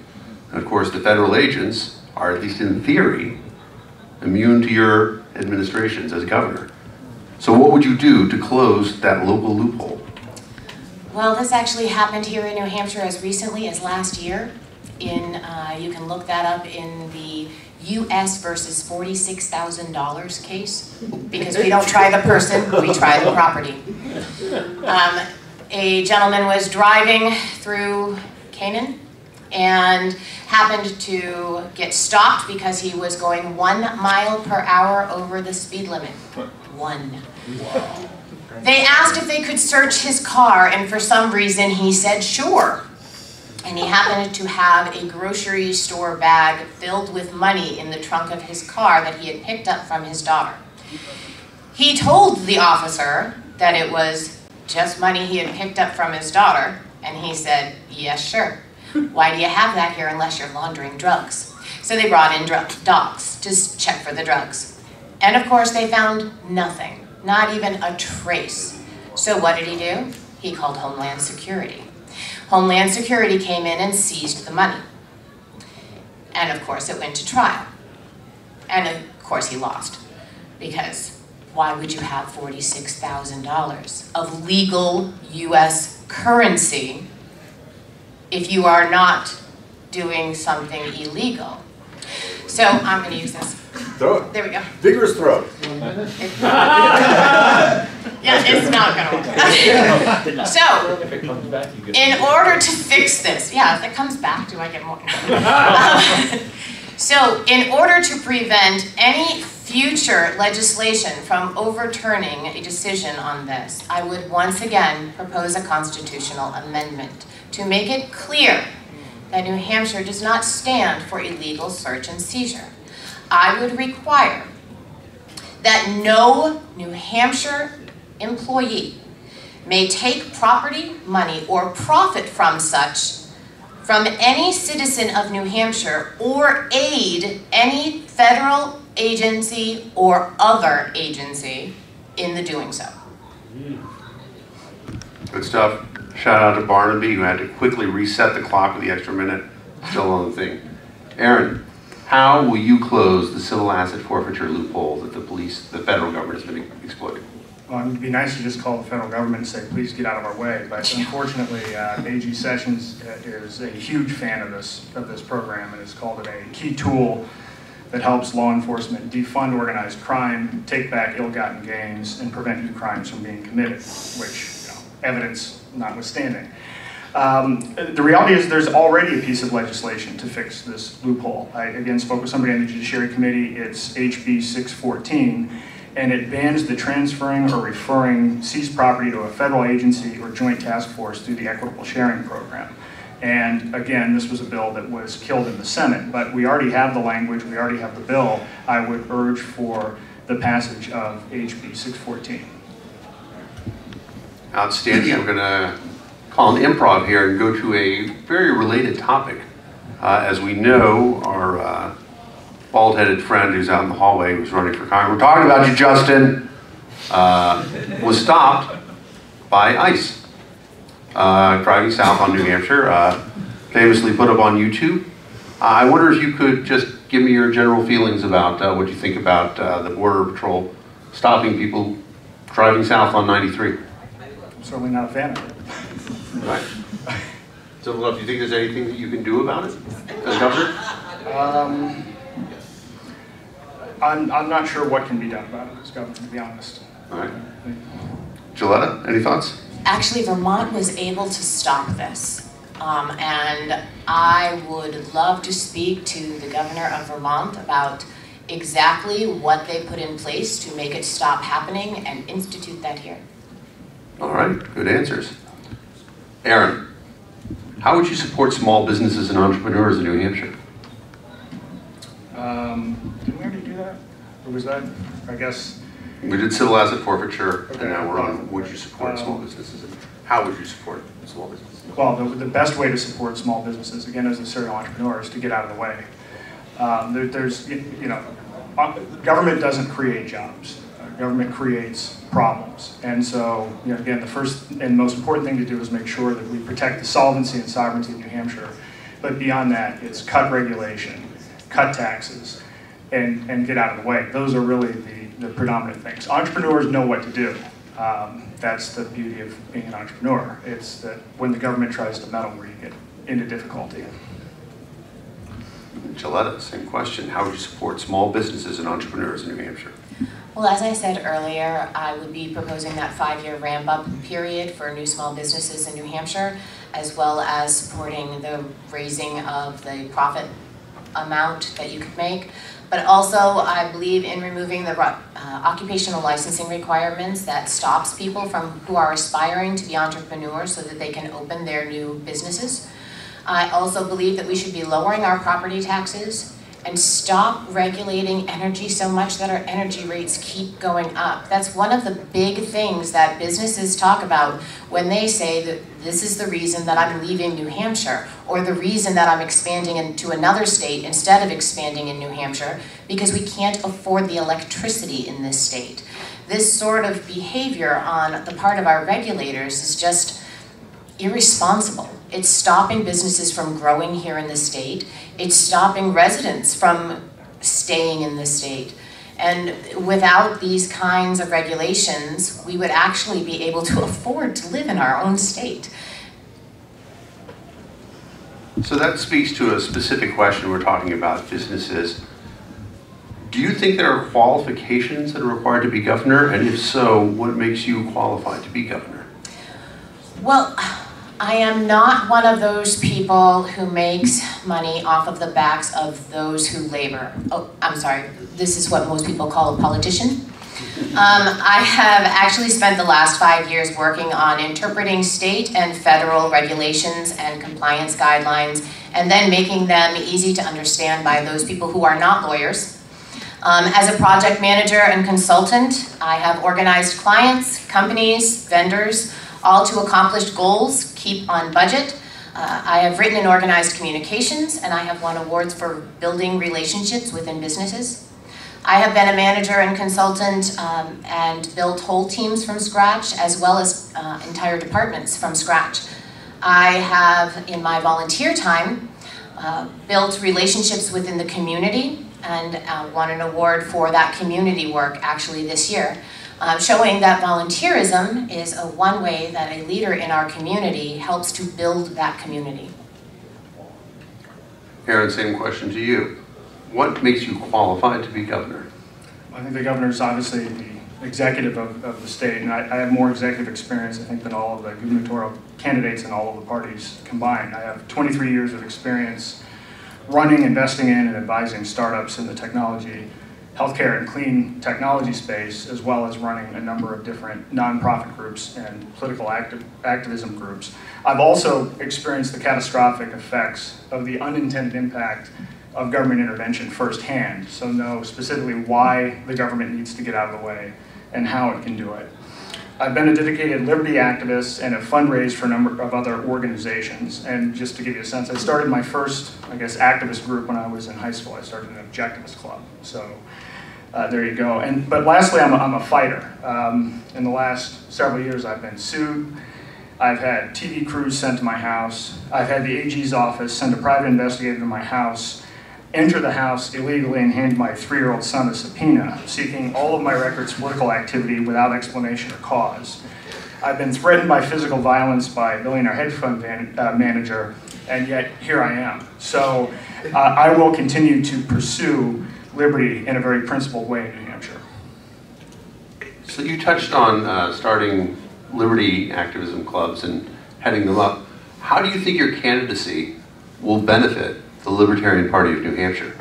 And of course, the federal agents are, at least in theory, immune to your administrations as governor. So what would you do to close that local loophole? Well, this actually happened here in New Hampshire as recently as last year. You can look that up in the U.S. versus $46,000 case, because we don't try the person, we try the property. A gentleman was driving through Canaan and happened to get stopped because he was going 1 mile per hour over the speed limit. 1. Wow. They asked if they could search his car, and for some reason he said sure. and he happened to have a grocery store bag filled with money in the trunk of his car that he had picked up from his daughter. He told the officer that it was just money he had picked up from his daughter, and he said, yes, sure. Why do you have that here unless you're laundering drugs? So they brought in dogs to check for the drugs. And of course they found nothing, not even a trace. So what did he do? He called Homeland Security. Homeland Security came in and seized the money. And of course it went to trial. And of course he lost, because why would you have $46,000 of legal US currency if you are not doing something illegal? So I'm going to use this. Throw it. There we go. Vigorous throw. Yeah, it's not going to work. So, in order to fix this, yeah, if it comes back, do I get more? So, in order to prevent any future legislation from overturning a decision on this, I would once again propose a constitutional amendment to make it clear that New Hampshire does not stand for illegal search and seizure. I would require that no New Hampshire employee may take property, money, or profit from such from any citizen of New Hampshire or aid any federal agency or other agency in the doing so. Good stuff. Shout out to Barnaby, who had to quickly reset the clock with the extra minute still on the thing. Aaron, how will you close the civil asset forfeiture loophole that the federal government has been exploiting? Well, it'd be nice to just call the federal government and say, please get out of our way. But unfortunately, AG Sessions is a huge fan of this program and has called it a key tool that helps law enforcement defund organized crime, take back ill-gotten gains, and prevent new crimes from being committed, which, evidence notwithstanding. The reality is there's already a piece of legislation to fix this loophole. I, again, spoke with somebody on the Judiciary Committee. It's HB 614, and it bans the transferring or referring seized property to a federal agency or joint task force through the equitable sharing program. And again, this was a bill that was killed in the Senate, but we already have the language, we already have the bill. I would urge for the passage of HB 614. Outstanding. I'm going to call an improv here and go to a very related topic. As we know, our bald-headed friend who's out in the hallway who's running for Congress, we're talking about you, Justin, was stopped by ICE driving south on New Hampshire, famously put up on YouTube. I wonder if you could just give me your general feelings about what you think about the Border Patrol stopping people driving south on 93. Certainly not a fan of it. Right. So, do you think there's anything that you can do about it as governor? I'm not sure what can be done about it as governor, to be honest. All right. Jilletta, any thoughts? Actually, Vermont was able to stop this. And I would love to speak to the governor of Vermont about exactly what they put in place to make it stop happening and institute that here. All right, good answers. Aaron, how would you support small businesses and entrepreneurs in New Hampshire? Didn't we already do that? Or was that, I guess? We did civil asset forfeiture, Okay. and now we're on would you support small businesses? And how would you support small businesses? Well, the best way to support small businesses, again, as a serial entrepreneur, is to get out of the way. Government doesn't create jobs. Government creates problems. And so, again, the first and most important thing to do is make sure that we protect the solvency and sovereignty of New Hampshire. But beyond that, it's cut regulation, cut taxes, and get out of the way. Those are really the predominant things. Entrepreneurs know what to do. That's the beauty of being an entrepreneur. It's that when the government tries to meddle, where you get into difficulty. Jilletta, same question. How would you support small businesses and entrepreneurs in New Hampshire? Well, as I said earlier, I would be proposing that 5-year ramp-up period for new small businesses in New Hampshire, as well as supporting the raising of the profit amount that you could make. But also, I believe in removing the occupational licensing requirements that stops people from who are aspiring to be entrepreneurs so that they can open their new businesses. I also believe that we should be lowering our property taxes and stop regulating energy so much that our energy rates keep going up. That's one of the big things that businesses talk about when they say that this is the reason that I'm leaving New Hampshire, or the reason that I'm expanding into another state instead of expanding in New Hampshire, because we can't afford the electricity in this state. This sort of behavior on the part of our regulators is just irresponsible. It's stopping businesses from growing here in the state. It's stopping residents from staying in the state. And without these kinds of regulations, we would actually be able to afford to live in our own state. So that speaks to a specific question we're talking about, businesses. Do you think there are qualifications that are required to be governor? And if so, what makes you qualified to be governor? Well, I am not one of those people who makes money off of the backs of those who labor. Oh, I'm sorry, this is what most people call a politician. I have actually spent the last 5 years working on interpreting state and federal regulations and compliance guidelines, and then making them easy to understand by those people who are not lawyers. As a project manager and consultant, I have organized clients, companies, vendors, all to accomplish goals, keep on budget. I have written and organized communications, and I have won awards for building relationships within businesses. I have been a manager and consultant and built whole teams from scratch, as well as entire departments from scratch. I have, in my volunteer time, built relationships within the community and won an award for that community work actually this year. Showing that volunteerism is one way that a leader in our community helps to build that community. Aaron, same question to you. What makes you qualified to be governor? I think the governor is obviously the executive of the state, and I have more executive experience, I think, than all of the gubernatorial candidates in all of the parties combined. I have 23 years of experience running, investing in, and advising startups in the technology, healthcare and clean technology space, as well as running a number of different nonprofit groups and political activism groups. I've also experienced the catastrophic effects of the unintended impact of government intervention firsthand, so know specifically why the government needs to get out of the way and how it can do it. I've been a dedicated liberty activist and have fundraised for a number of other organizations. And just to give you a sense, I started my first, I guess, activist group when I was in high school. I started an objectivist club. So there you go. But lastly, I'm a fighter. In the last several years, I've been sued. I've had TV crews sent to my house. I've had the AG's office send a private investigator to my house, enter the house illegally, and hand my 3-year-old son a subpoena, seeking all of my records of political activity without explanation or cause. I've been threatened by physical violence by a billionaire hedge fund manager, and yet here I am. So I will continue to pursue liberty in a very principled way in New Hampshire. So you touched on starting liberty activism clubs and heading them up. How do you think your candidacy will benefit the Libertarian Party of New Hampshire?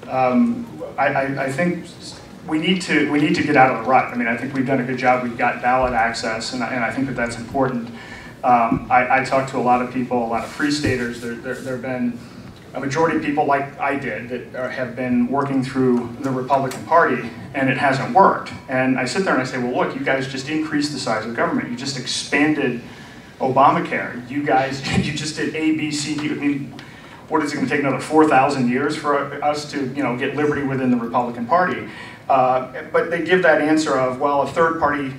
I think we need to get out of the rut. I mean, I think we've done a good job. We've got ballot access, and I think that that's important. I talked to a lot of people, a lot of free staters. There have been a majority of people like I did that have been working through the Republican Party, and it hasn't worked. And I sit there and I say, well, look, you guys just increased the size of government. You just expanded Obamacare. You just did A, B, C, D. I mean, what is it going to take, another 4,000 years for us to, get liberty within the Republican Party? But they give that answer of, well, a third party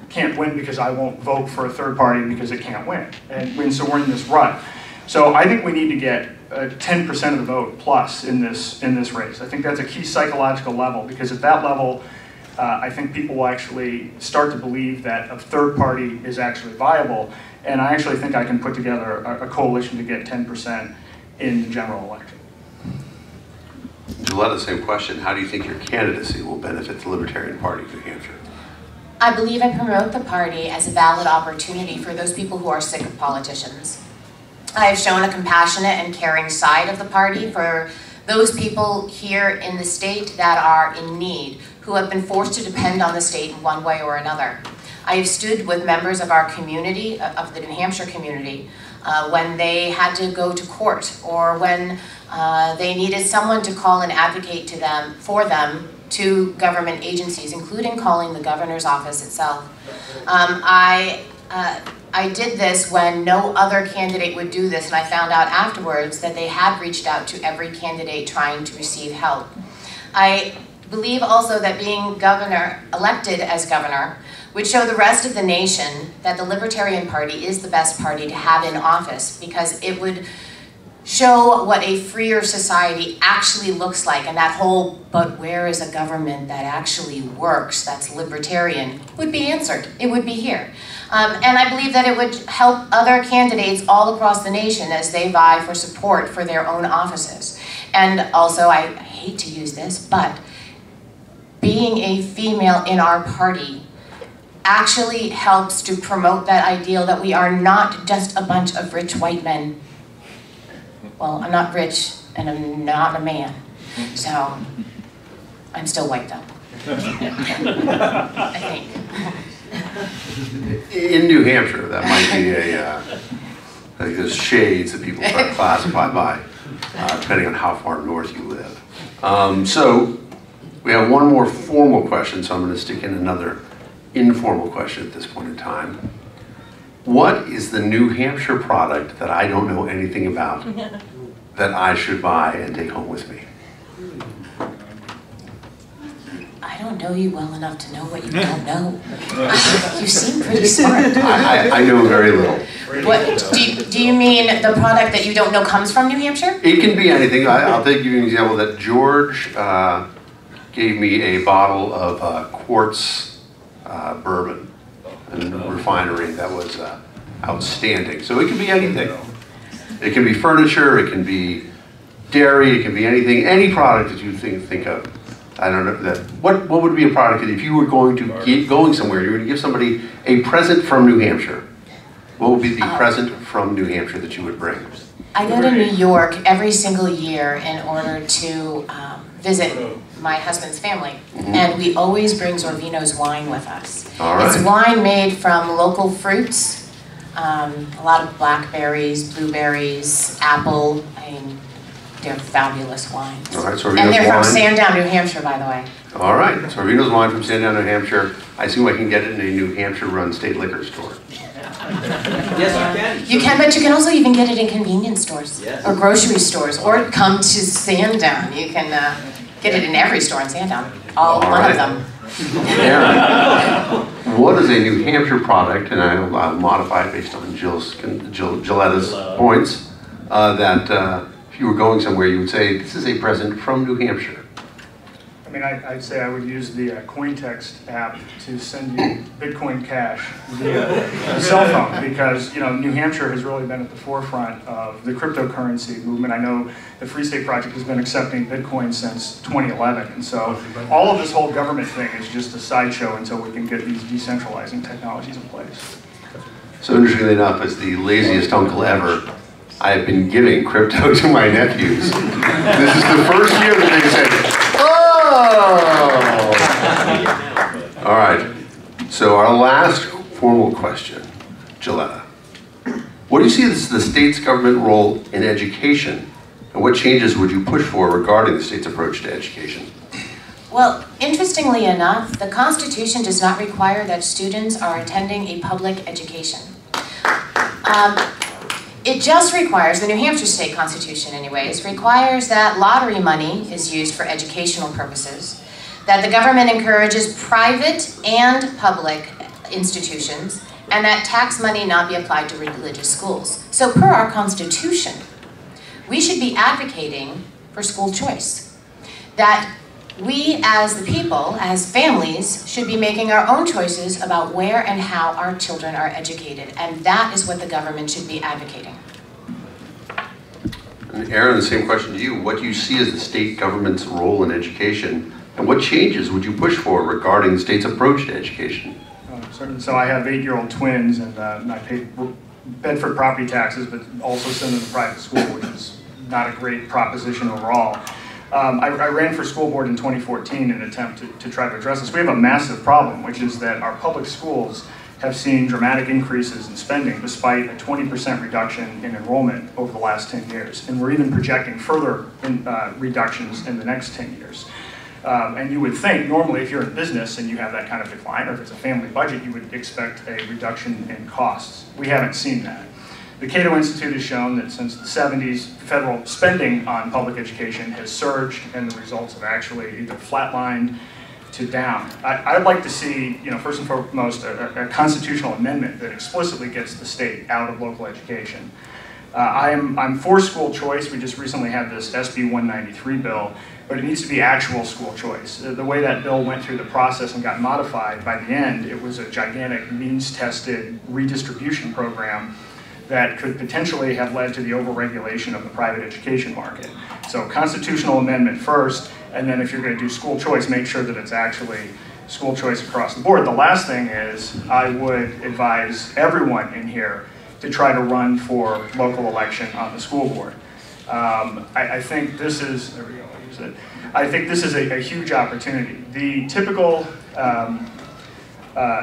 can't win because I won't vote for a third party because it can't win. And so we're in this rut. So I think we need to get 10% of the vote plus in this race. I think that's a key psychological level, because at that level, I think people will actually start to believe that a third party is actually viable. And I actually think I can put together a coalition to get 10% in the general election. Jilletta, same question. How do you think your candidacy will benefit the Libertarian Party of New Hampshire? I believe I promote the party as a valid opportunity for those people who are sick of politicians. I have shown a compassionate and caring side of the party for those people here in the state that are in need, who have been forced to depend on the state in one way or another. I have stood with members of our community, of the New Hampshire community, when they had to go to court, or when they needed someone to call and advocate for them to government agencies, including calling the governor's office itself. I did this when no other candidate would do this, and I found out afterwards that they had reached out to every candidate trying to receive help. I believe also that being elected as governor, would show the rest of the nation that the Libertarian Party is the best party to have in office, because it would show what a freer society actually looks like, and that whole, but where is a government that actually works, that's libertarian, would be answered. It would be here. And I believe that it would help other candidates all across the nation as they vie for support for their own offices. And also, I hate to use this, but being a female in our party actually helps to promote that ideal that we are not just a bunch of rich white men. Well, I'm not rich, and I'm not a man, so I'm still white though. I think. In New Hampshire, that might be I think there's shades that people try to classify by, depending on how far north you live. So we have one more formal question, so I'm going to stick in another informal question at this point in time. What is the New Hampshire product that I don't know anything about that I should buy and take home with me? I don't know you well enough to know what you don't know. You seem pretty smart. I know very little. What, do you mean the product that you don't know comes from New Hampshire? It can be anything. I'll take you an example that George gave me a bottle of quartz bourbon and refinery that was outstanding. So it can be anything. It can be furniture, it can be dairy, it can be anything, any product that you think of. I don't know, what would be a product that if you were going somewhere, you were going to give somebody a present from New Hampshire, what would be the present from New Hampshire that you would bring? I go to New York every single year in order to visit my husband's family, and we always bring Zorvino's wine with us. All right. It's wine made from local fruits, a lot of blackberries, blueberries, apple. I mean, they're fabulous wines. All right, Zorvino's and they're wine. from Sandown, New Hampshire, by the way. All right, Zorvino's wine from Sandown, New Hampshire. I assume I can get it in a New Hampshire-run state liquor store. Yes, you can. You can, but you can also even get it in convenience stores, or grocery stores, or come to Sandown. You can get it in every store in Sandown, one of them. Aaron, what is a New Hampshire product, and I'll modify it based on Jilletta's points, that if you were going somewhere, you would say, this is a present from New Hampshire? I mean, I'd say I would use the Cointext app to send you Bitcoin Cash via cell phone, because New Hampshire has really been at the forefront of the cryptocurrency movement. I know the Free State Project has been accepting Bitcoin since 2011, and so all of this whole government thing is just a sideshow until we can get these decentralizing technologies in place. So interestingly enough, as the laziest uncle ever, I have been giving crypto to my nephews. This is the first year that they said, oh! All right, so our last formal question, Jilletta. What do you see as the state's government role in education, and what changes would you push for regarding the state's approach to education? Well, interestingly enough, the Constitution does not require that students are attending a public education. It just requires, the New Hampshire State Constitution anyways, requires that lottery money is used for educational purposes, that the government encourages private and public institutions, and that tax money not be applied to religious schools. So per our Constitution, we should be advocating for school choice. That we as the people, as families, should be making our own choices about where and how our children are educated. And that is what the government should be advocating. And Aaron, the same question to you. What do you see as the state government's role in education, and what changes would you push for regarding the state's approach to education? So I have 8-year-old twins, and I pay Bedford property taxes, but also send them to private school, which is not a great proposition overall. I ran for school board in 2014 in an attempt to try to address this. We have a massive problem, which is that our public schools have seen dramatic increases in spending despite a 20% reduction in enrollment over the last 10 years. And we're even projecting further reductions in the next 10 years. And you would think, normally, if you're in business and you have that kind of decline, or if it's a family budget, you would expect a reduction in costs. We haven't seen that. The Cato Institute has shown that since the 70s, federal spending on public education has surged, and the results have actually either flatlined to down. I'd like to see, first and foremost, a constitutional amendment that explicitly gets the state out of local education. I'm for school choice. We just recently had this SB 193 bill, but it needs to be actual school choice. The way that bill went through the process and got modified, by the end, it was a gigantic means-tested redistribution program that could potentially have led to the overregulation of the private education market. So constitutional amendment first, and then if you're going to do school choice, make sure that it's actually school choice across the board. The last thing is, I would advise everyone in here to try to run for local election on the school board. I think this is, there we go, I'll use it. I think this is a huge opportunity. The typical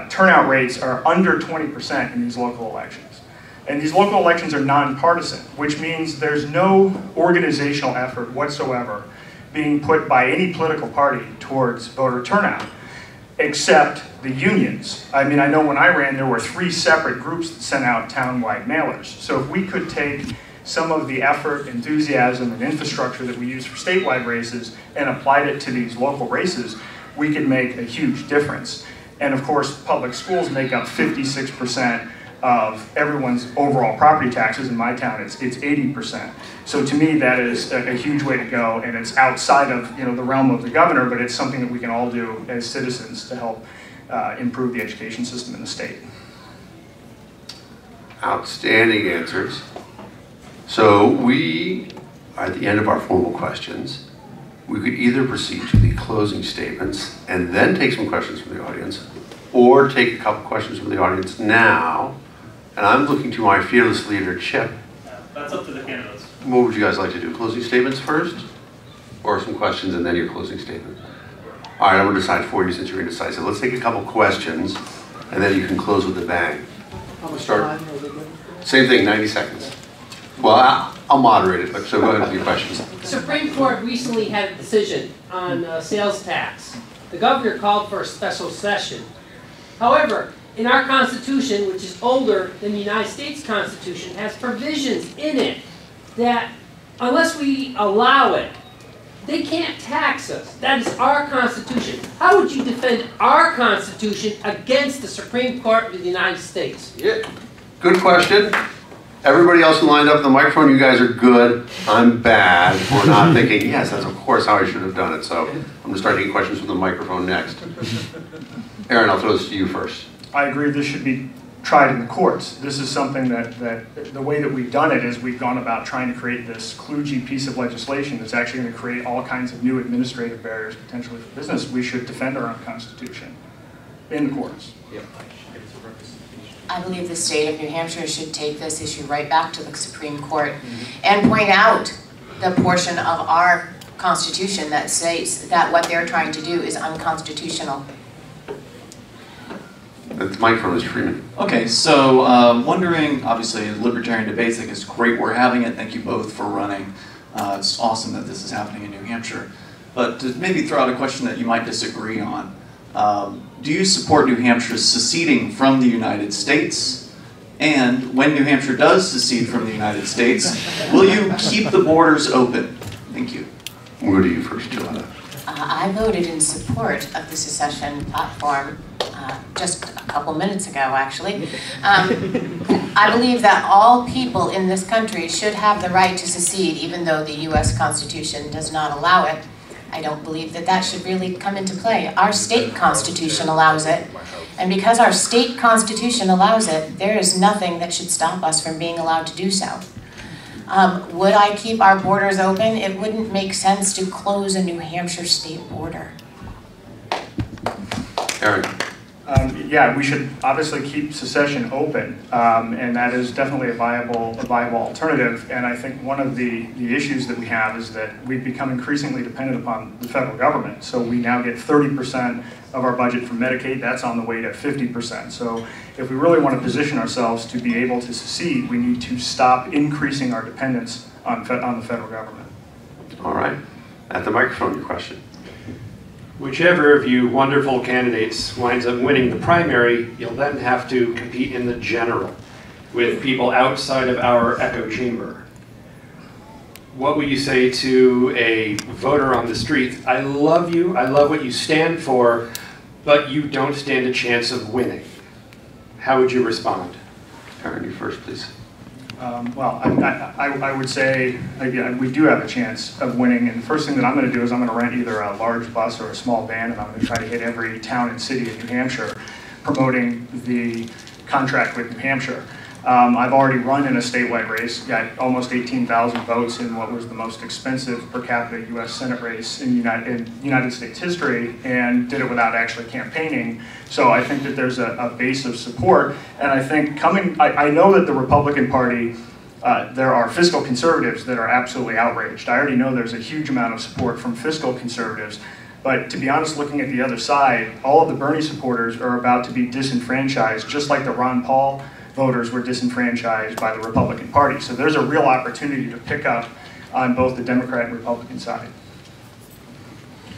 turnout rates are under 20% in these local elections. And these local elections are nonpartisan, which means there's no organizational effort whatsoever being put by any political party towards voter turnout, except the unions. I mean, I know when I ran, there were 3 separate groups that sent out town-wide mailers. So if we could take some of the effort, enthusiasm, and infrastructure that we use for statewide races and applied it to these local races, we could make a huge difference. And of course, public schools make up 56% of everyone's overall property taxes. In my town, it's 80%. So to me, that is a huge way to go, and it's outside of the realm of the governor, but it's something that we can all do as citizens to help improve the education system in the state. Outstanding answers. So we are at the end of our formal questions. We could either proceed to the closing statements and then take some questions from the audience, or take a couple questions from the audience now. And I'm looking to my fearless leader, Chip. That's up to the candidates. What would you guys like to do? Closing statements first? Or some questions and then your closing statement? All right, I'm going to decide for you since you're indecisive. Let's take a couple questions and then you can close with a bang. I'm going to start. Same thing, 90 seconds. Well, I'll moderate it, but so go ahead with your questions. The Supreme Court recently had a decision on sales tax. The governor called for a special session. However, in our Constitution, which is older than the United States Constitution, has provisions in it that, unless we allow it, they can't tax us. That is our Constitution. How would you defend our Constitution against the Supreme Court of the United States? Yeah. Good question. Everybody else who lined up at the microphone, you guys are good. I'm bad for not thinking, yes, that's of course how I should have done it. So I'm going to start taking questions from the microphone next. Aaron, I'll throw this to you first. I agree this should be tried in the courts. This is something that the way that we've done it is we've gone about trying to create this kludgy piece of legislation that's actually going to create all kinds of new administrative barriers potentially for business. We should defend our own Constitution in the courts. Yep. I believe the state of New Hampshire should take this issue right back to the Supreme Court and point out the portion of our Constitution that states that what they're trying to do is unconstitutional. The microphone is Freeman. Okay, so wondering, obviously, Libertarian Debates, I think it's great we're having it. Thank you both for running. It's awesome that this is happening in New Hampshire. But to maybe throw out a question that you might disagree on, do you support New Hampshire seceding from the United States? And when New Hampshire does secede from the United States, will you keep the borders open? Thank you. We'll go to you first, Jilletta. I voted in support of the secession platform just a couple minutes ago, actually. I believe that all people in this country should have the right to secede, even though the U.S. Constitution does not allow it. I don't believe that that should really come into play. Our state constitution allows it, and because our state constitution allows it, there is nothing that should stop us from being allowed to do so. Would I keep our borders open? It wouldn't make sense to close a New Hampshire state border. Aaron. Yeah, we should obviously keep secession open, and that is definitely a viable alternative. And I think one of the issues that we have is that we've become increasingly dependent upon the federal government. So we now get 30% of our budget from Medicaid. That's on the way to 50%. So if we really want to position ourselves to be able to secede, we need to stop increasing our dependence on the federal government. All right. At the microphone, your question. Whichever of you wonderful candidates winds up winning the primary, you'll then have to compete in the general with people outside of our echo chamber. What will you say to a voter on the street? I love you, I love what you stand for, but you don't stand a chance of winning. How would you respond? Aaron, you first, please. Well, I would say we do have a chance of winning, and the first thing that I'm going to do is I'm going to rent either a large bus or a small van, and I'm going to try to hit every town and city in New Hampshire promoting the contract with New Hampshire. I've already run in a statewide race, got almost 18,000 votes in what was the most expensive per capita U.S. Senate race in United States history, and did it without actually campaigning. So I think that there's a base of support, and I think I know that the Republican Party, there are fiscal conservatives that are absolutely outraged. I already know there's a huge amount of support from fiscal conservatives, but to be honest, looking at the other side, all of the Bernie supporters are about to be disenfranchised, just like the Ron Paul voters were disenfranchised by the Republican Party. So there's a real opportunity to pick up on both the Democrat and Republican side.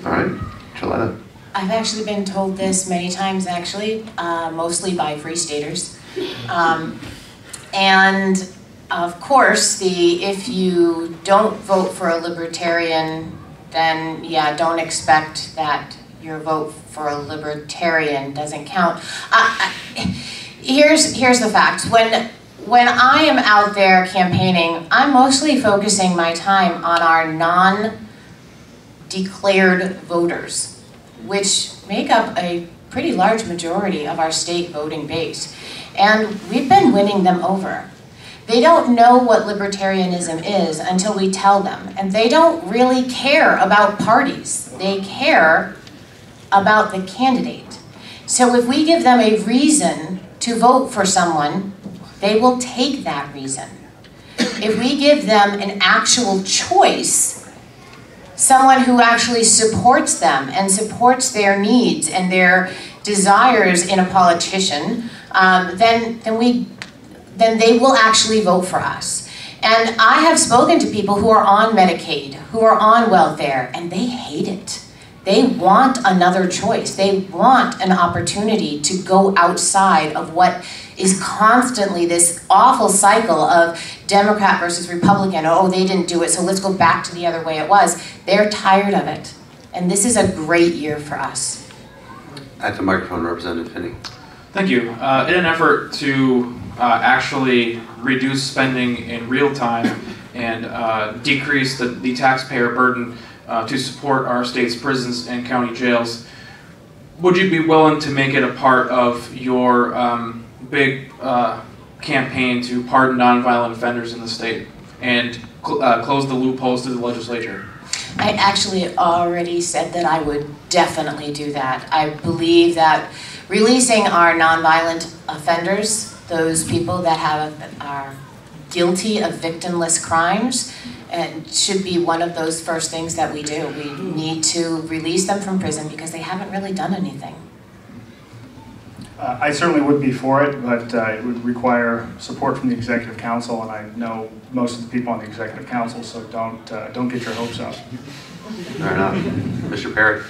All right, Jilletta. I've actually been told this many times, actually, mostly by Free Staters. And of course, if you don't vote for a Libertarian, then yeah, don't expect that your vote for a Libertarian doesn't count. Here's the fact. When I am out there campaigning, I'm mostly focusing my time on our non-declared voters, which make up a pretty large majority of our state voting base. And we've been winning them over. They don't know what libertarianism is until we tell them. And they don't really care about parties. They care about the candidate. So if we give them a reason to vote for someone, they will take that reason. If we give them an actual choice, someone who actually supports them and supports their needs and their desires in a politician, then they will actually vote for us. And I have spoken to people who are on Medicaid, who are on welfare, and they hate it. They want another choice. They want an opportunity to go outside of what is constantly this awful cycle of Democrat versus Republican. Oh, they didn't do it, so let's go back to the other way it was. They're tired of it. And this is a great year for us. At the microphone, Representative Finney. Thank you. In an effort to actually reduce spending in real time and decrease the taxpayer burden to support our state's prisons and county jails, would you be willing to make it a part of your big campaign to pardon nonviolent offenders in the state and close the loopholes to the legislature? I actually already said that I would definitely do that. I believe that releasing our nonviolent offenders, those people that are guilty of victimless crimes, and should be one of those first things that we do. We need to release them from prison because they haven't really done anything. I certainly would be for it, but it would require support from the Executive Council, and I know most of the people on the Executive Council, so don't get your hopes up. Fair enough. Mr. Perry.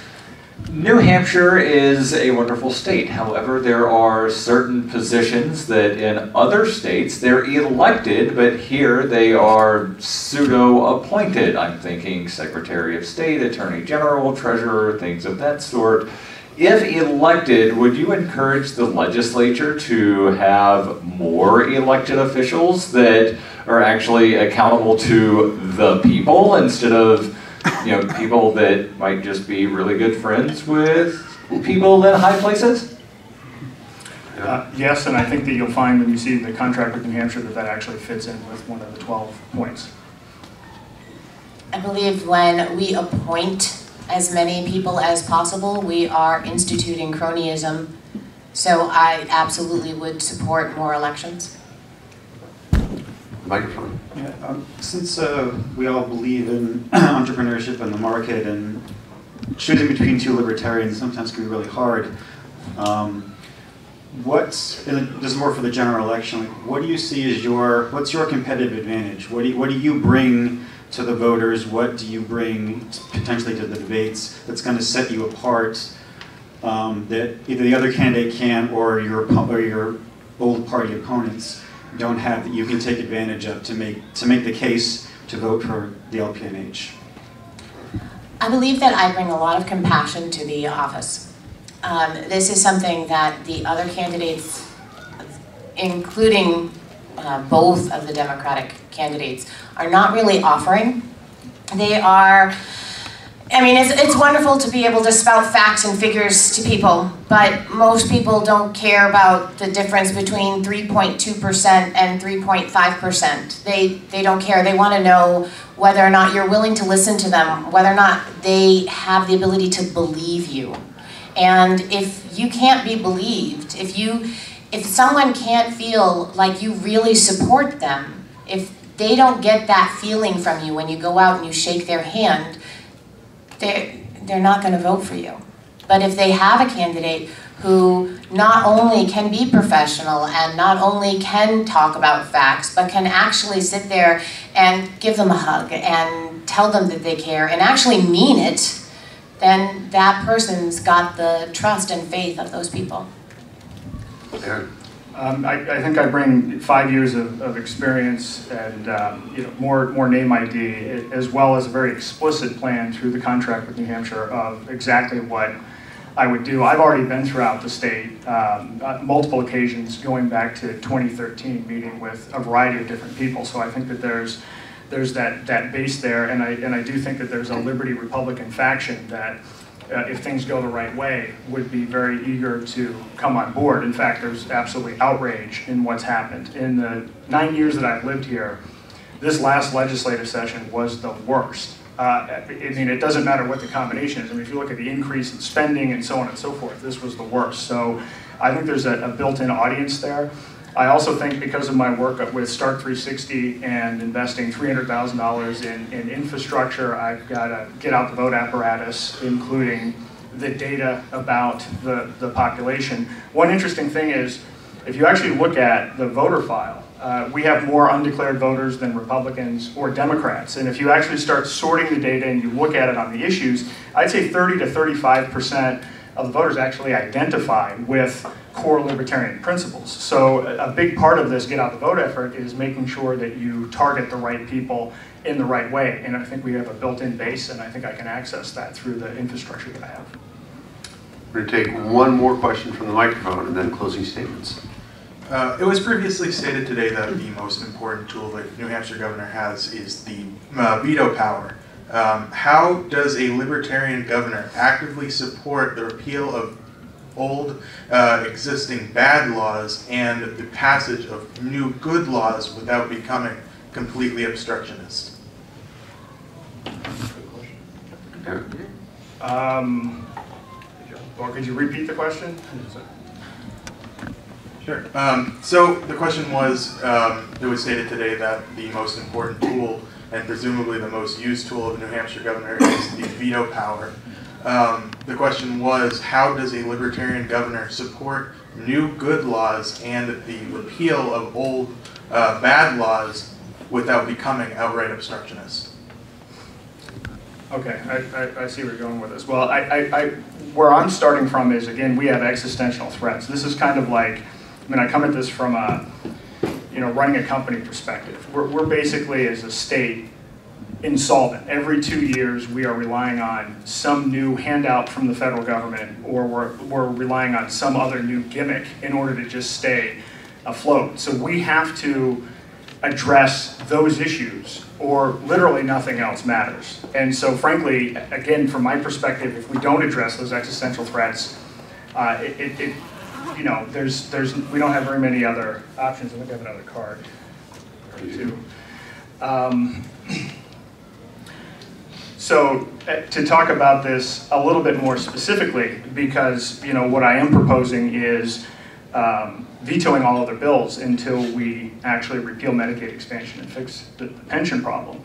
New Hampshire is a wonderful state. However, there are certain positions that in other states they're elected, but here they are pseudo-appointed. I'm thinking Secretary of State, Attorney General, Treasurer, things of that sort. If elected, would you encourage the legislature to have more elected officials that are actually accountable to the people instead of people that might just be really good friends with people in high places? Yes, and I think that you'll find when you see the contract with New Hampshire that actually fits in with one of the 12 points. I believe when we appoint as many people as possible, we are instituting cronyism So I absolutely would support more elections. Microphone. Yeah, since we all believe in entrepreneurship and the market, and choosing between two libertarians sometimes can be really hard, and this is more for the general election, what do you see as what's your competitive advantage? What do you bring to the voters? What do you bring potentially to the debates that's going to set you apart that either the other candidate can or your old party opponents don't have, that you can take advantage of to make the case to vote for the LPNH? I believe that I bring a lot of compassion to the office. This is something that the other candidates, including both of the Democratic candidates, are not really offering. They are, I mean, it's wonderful to be able to spout facts and figures to people, but most people don't care about the difference between 3.2% and 3.5%. They don't care. They want to know whether or not you're willing to listen to them, whether or not they have the ability to believe you. And if you can't be believed, if someone can't feel like you really support them, if they don't get that feeling from you when you go out and you shake their hand, they're not going to vote for you. But if they have a candidate who not only can be professional and not only can talk about facts, but can actually sit there and give them a hug and tell them that they care and actually mean it, then that person's got the trust and faith of those people. Aaron. I think I bring 5 years of experience and more name ID, as well as a very explicit plan through the contract with New Hampshire of exactly what I would do. I've already been throughout the state on multiple occasions, going back to 2013, meeting with a variety of different people. So I think that there's that base there, and I do think that there's a Liberty Republican faction that, if things go the right way, would be very eager to come on board. In fact, there's absolutely outrage in what's happened. In the 9 years that I've lived here, this last legislative session was the worst. I mean, it doesn't matter what the combination is. I mean, if you look at the increase in spending and so on and so forth, this was the worst. So I think there's a built-in audience there. I also think, because of my work with Start 360 and investing $300,000 in infrastructure, I've got a get out the vote apparatus, including the data about the population. One interesting thing is, if you actually look at the voter file, we have more undeclared voters than Republicans or Democrats. And if you actually start sorting the data and you look at it on the issues, I'd say 30 to 35% of the voters actually identify with core libertarian principles. So a big part of this get out the vote effort is making sure that you target the right people in the right way. And I think we have a built-in base, and I think I can access that through the infrastructure that I have. We're going to take one more question from the microphone and then closing statements. It was previously stated today that the most important tool that New Hampshire governor has is the veto power. How does a libertarian governor actively support the repeal of old existing bad laws and the passage of new good laws without becoming completely obstructionist? Well, could you repeat the question? Sure. So the question was, it was stated today that the most important tool and presumably the most used tool of the New Hampshire governor is the veto power. The question was, how does a libertarian governor support new good laws and the repeal of old bad laws without becoming outright obstructionist? Okay, I see where you're going with this. Well, where I'm starting from is, again, we have existential threats. This is kind of like, I mean, I come at this from a, running a company perspective. We're basically, as a state, insolvent. Every 2 years, we are relying on some new handout from the federal government, or we're relying on some other new gimmick in order to just stay afloat. So we have to address those issues, or literally nothing else matters. And so, frankly, again, from my perspective, if we don't address those existential threats, we don't have very many other options. I think I have another card or two. So to talk about this a little bit more specifically, because what I am proposing is vetoing all other bills until we actually repeal Medicaid expansion and fix the pension problem.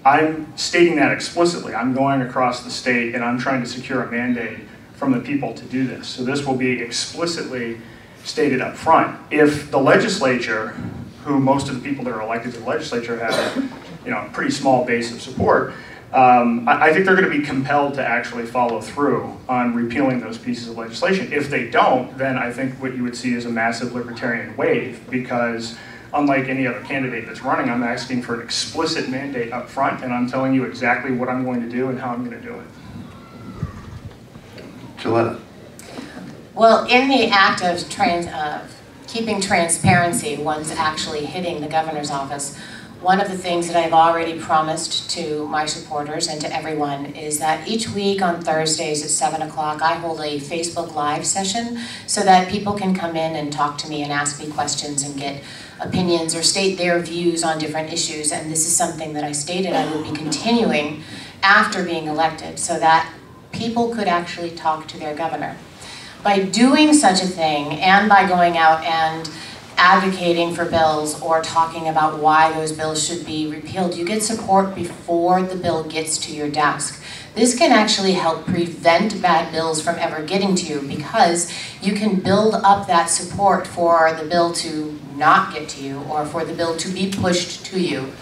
I'm stating that explicitly. I'm going across the state and I'm trying to secure a mandate from the people to do this. So this will be explicitly stated up front. If the legislature, who most of the people that are elected to the legislature have a pretty small base of support, I think they're going to be compelled to actually follow through on repealing those pieces of legislation. If they don't, then I think what you would see is a massive libertarian wave, because unlike any other candidate that's running, I'm asking for an explicit mandate up front, and I'm telling you exactly what I'm going to do and how I'm going to do it. Jilletta. Well, in the act of keeping transparency, once actually hitting the governor's office, one of the things that I've already promised to my supporters and to everyone is that each week on Thursdays at 7 o'clock, I hold a Facebook Live session so that people can come in and talk to me and ask me questions and get opinions or state their views on different issues. And this is something that I stated I would be continuing after being elected so that people could actually talk to their governor. By doing such a thing and by going out and advocating for bills or talking about why those bills should be repealed, you get support before the bill gets to your desk. This can actually help prevent bad bills from ever getting to you, because you can build up that support for the bill to not get to you or for the bill to be pushed to you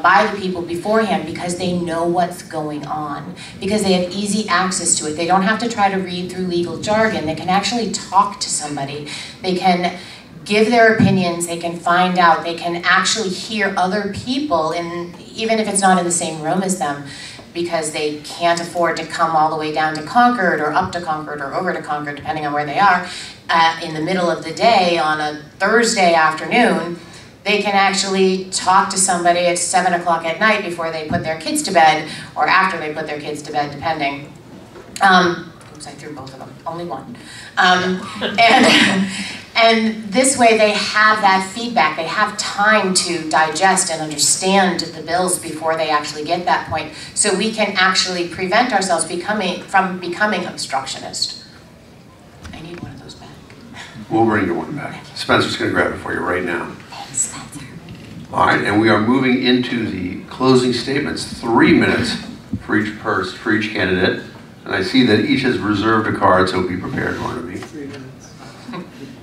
by the people beforehand, because they know what's going on, because they have easy access to it. They don't have to try to read through legal jargon. They can actually talk to somebody. They can give their opinions, they can find out, they can actually hear other people, even if it's not in the same room as them, because they can't afford to come all the way down to Concord or up to Concord or over to Concord, depending on where they are, in the middle of the day on a Thursday afternoon. They can actually talk to somebody at 7 o'clock at night before they put their kids to bed, or after they put their kids to bed, depending. Oops, I threw both of them, only one. And this way they have that feedback. They have time to digest and understand the bills before they actually get that point. So we can actually prevent ourselves from becoming obstructionist. I need one of those back. We'll bring you one back. Spencer's going to grab it for you right now. Thanks, Spencer. All right, and we are moving into the closing statements. 3 minutes for each candidate. And I see that each has reserved a card, so be prepared, Barnaby. 3 minutes.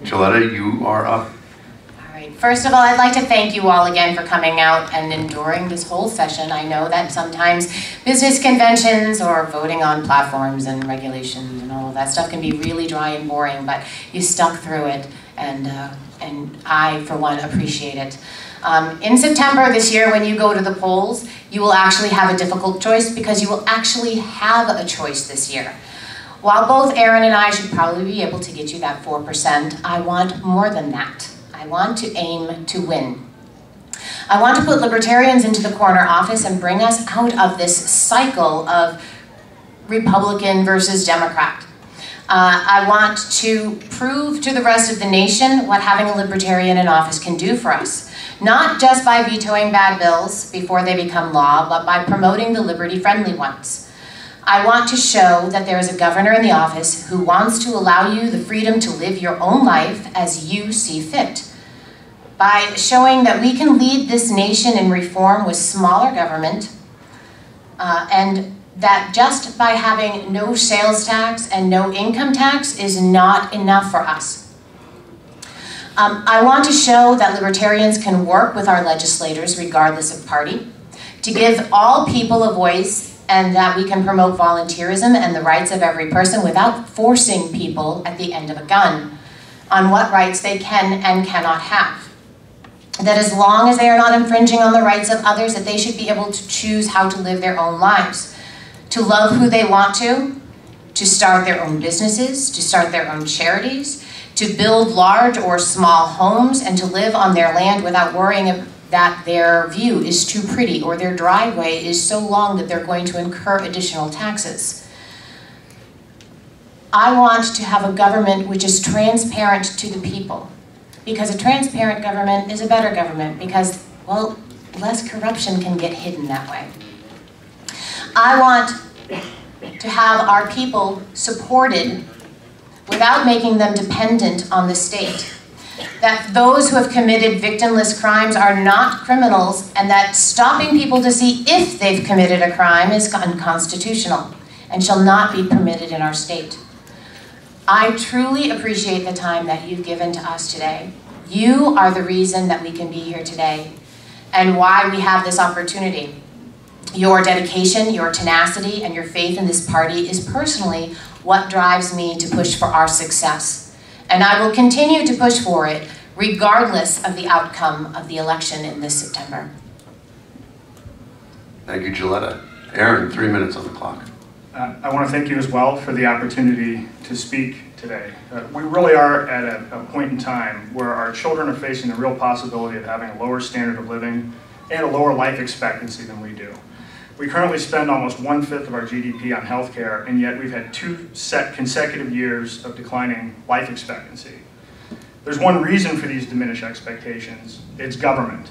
Jilletta, you are up. All right. First of all, I'd like to thank you all again for coming out and enduring this whole session. I know that sometimes business conventions or voting on platforms and regulations and all of that stuff can be really dry and boring, but you stuck through it, and I, for one, appreciate it. In September this year, when you go to the polls, you will actually have a difficult choice, because you will actually have a choice this year. While both Aaron and I should probably be able to get you that 4%, I want more than that. I want to aim to win. I want to put libertarians into the corner office and bring us out of this cycle of Republican versus Democrat. I want to prove to the rest of the nation what having a libertarian in office can do for us. Not just by vetoing bad bills before they become law, but by promoting the liberty-friendly ones. I want to show that there is a governor in the office who wants to allow you the freedom to live your own life as you see fit. By showing that we can lead this nation in reform with smaller government, and that just by having no sales tax and no income tax is not enough for us. I want to show that libertarians can work with our legislators regardless of party, to give all people a voice, and that we can promote volunteerism and the rights of every person without forcing people at the end of a gun on what rights they can and cannot have. That as long as they are not infringing on the rights of others, that they should be able to choose how to live their own lives, to love who they want to start their own businesses, to start their own charities, to build large or small homes, and to live on their land without worrying that their view is too pretty or their driveway is so long that they're going to incur additional taxes. I want to have a government which is transparent to the people, because a transparent government is a better government, because, well, less corruption can get hidden that way. I want to have our people supported without making them dependent on the state. That those who have committed victimless crimes are not criminals, and that stopping people to see if they've committed a crime is unconstitutional and shall not be permitted in our state. I truly appreciate the time that you've given to us today. You are the reason that we can be here today and why we have this opportunity. Your dedication, your tenacity, and your faith in this party is personally what drives me to push for our success. And I will continue to push for it, regardless of the outcome of the election in this September. Thank you, Jilletta. Aaron, 3 minutes on the clock. I want to thank you as well for the opportunity to speak today. We really are at a point in time where our children are facing the real possibility of having a lower standard of living and a lower life expectancy than we do. We currently spend almost 1/5 of our GDP on healthcare, and yet we've had 2 consecutive years of declining life expectancy. There's one reason for these diminished expectations. It's government.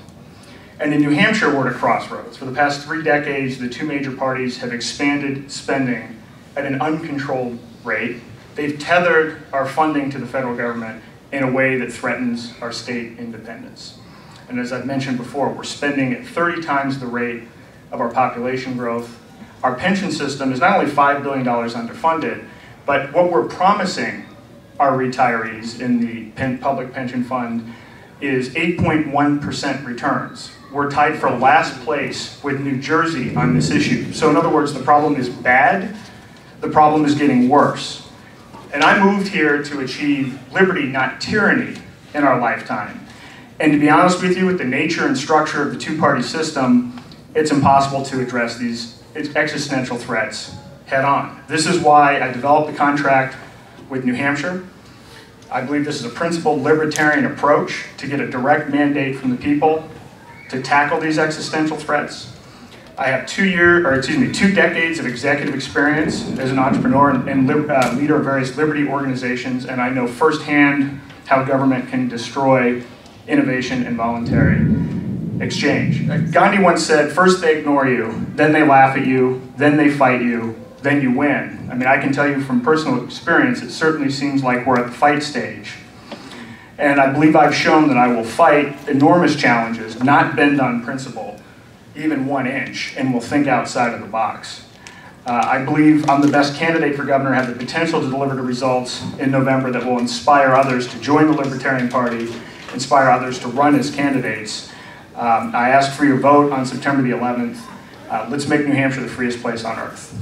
And in New Hampshire, we're at a crossroads. For the past 3 decades, the 2 major parties have expanded spending at an uncontrolled rate. They've tethered our funding to the federal government in a way that threatens our state independence. And as I've mentioned before, we're spending at 30 times the rate of our population growth. Our pension system is not only $5 billion underfunded, but what we're promising our retirees in the public pension fund is 8.1% returns. We're tied for last place with New Jersey on this issue. So in other words, the problem is bad, the problem is getting worse. And I moved here to achieve liberty, not tyranny, in our lifetime. And to be honest with you, with the nature and structure of the 2-party system, it's impossible to address these existential threats head on. This is why I developed the contract with New Hampshire. I believe this is a principled libertarian approach to get a direct mandate from the people to tackle these existential threats. I have 2 decades of executive experience as an entrepreneur and leader of various liberty organizations, and I know firsthand how government can destroy innovation and voluntary exchange. Gandhi once said, first they ignore you, then they laugh at you, then they fight you, then you win. I mean, I can tell you from personal experience, it certainly seems like we're at the fight stage. And I believe I've shown that I will fight enormous challenges, not bend on principle, even 1 inch, and will think outside of the box. I believe I'm the best candidate for governor, have the potential to deliver the results in November that will inspire others to join the Libertarian Party, inspire others to run as candidates. I ask for your vote on September the 11th. Let's make New Hampshire the freest place on earth.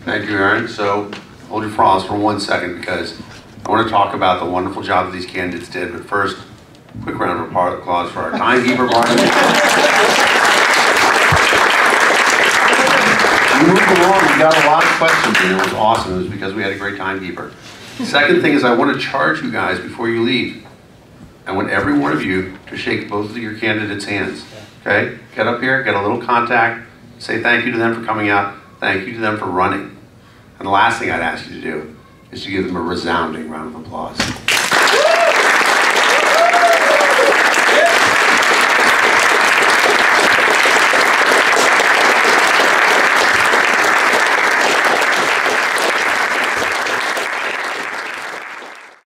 Thank you, Aaron. So hold your applause for 1 second because I want to talk about the wonderful job that these candidates did. But first, quick round of applause for our timekeeper, Brian. We moved along. We got a lot of questions, and it was awesome. It was because we had a great timekeeper. The second thing is I want to charge you guys before you leave. I want every one of you to shake both of your candidates' hands. Okay? Get up here, get a little contact, say thank you to them for coming out, thank you to them for running. And the last thing I'd ask you to do is to give them a resounding round of applause.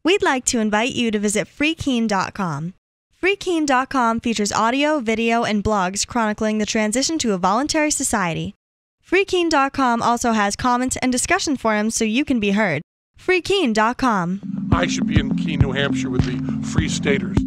We'd like to invite you to visit freekeen.com. Freekeen.com features audio, video, and blogs chronicling the transition to a voluntary society. Freekeen.com also has comments and discussion forums so you can be heard. Freekeen.com. I should be in Keene, New Hampshire with the Free Staters.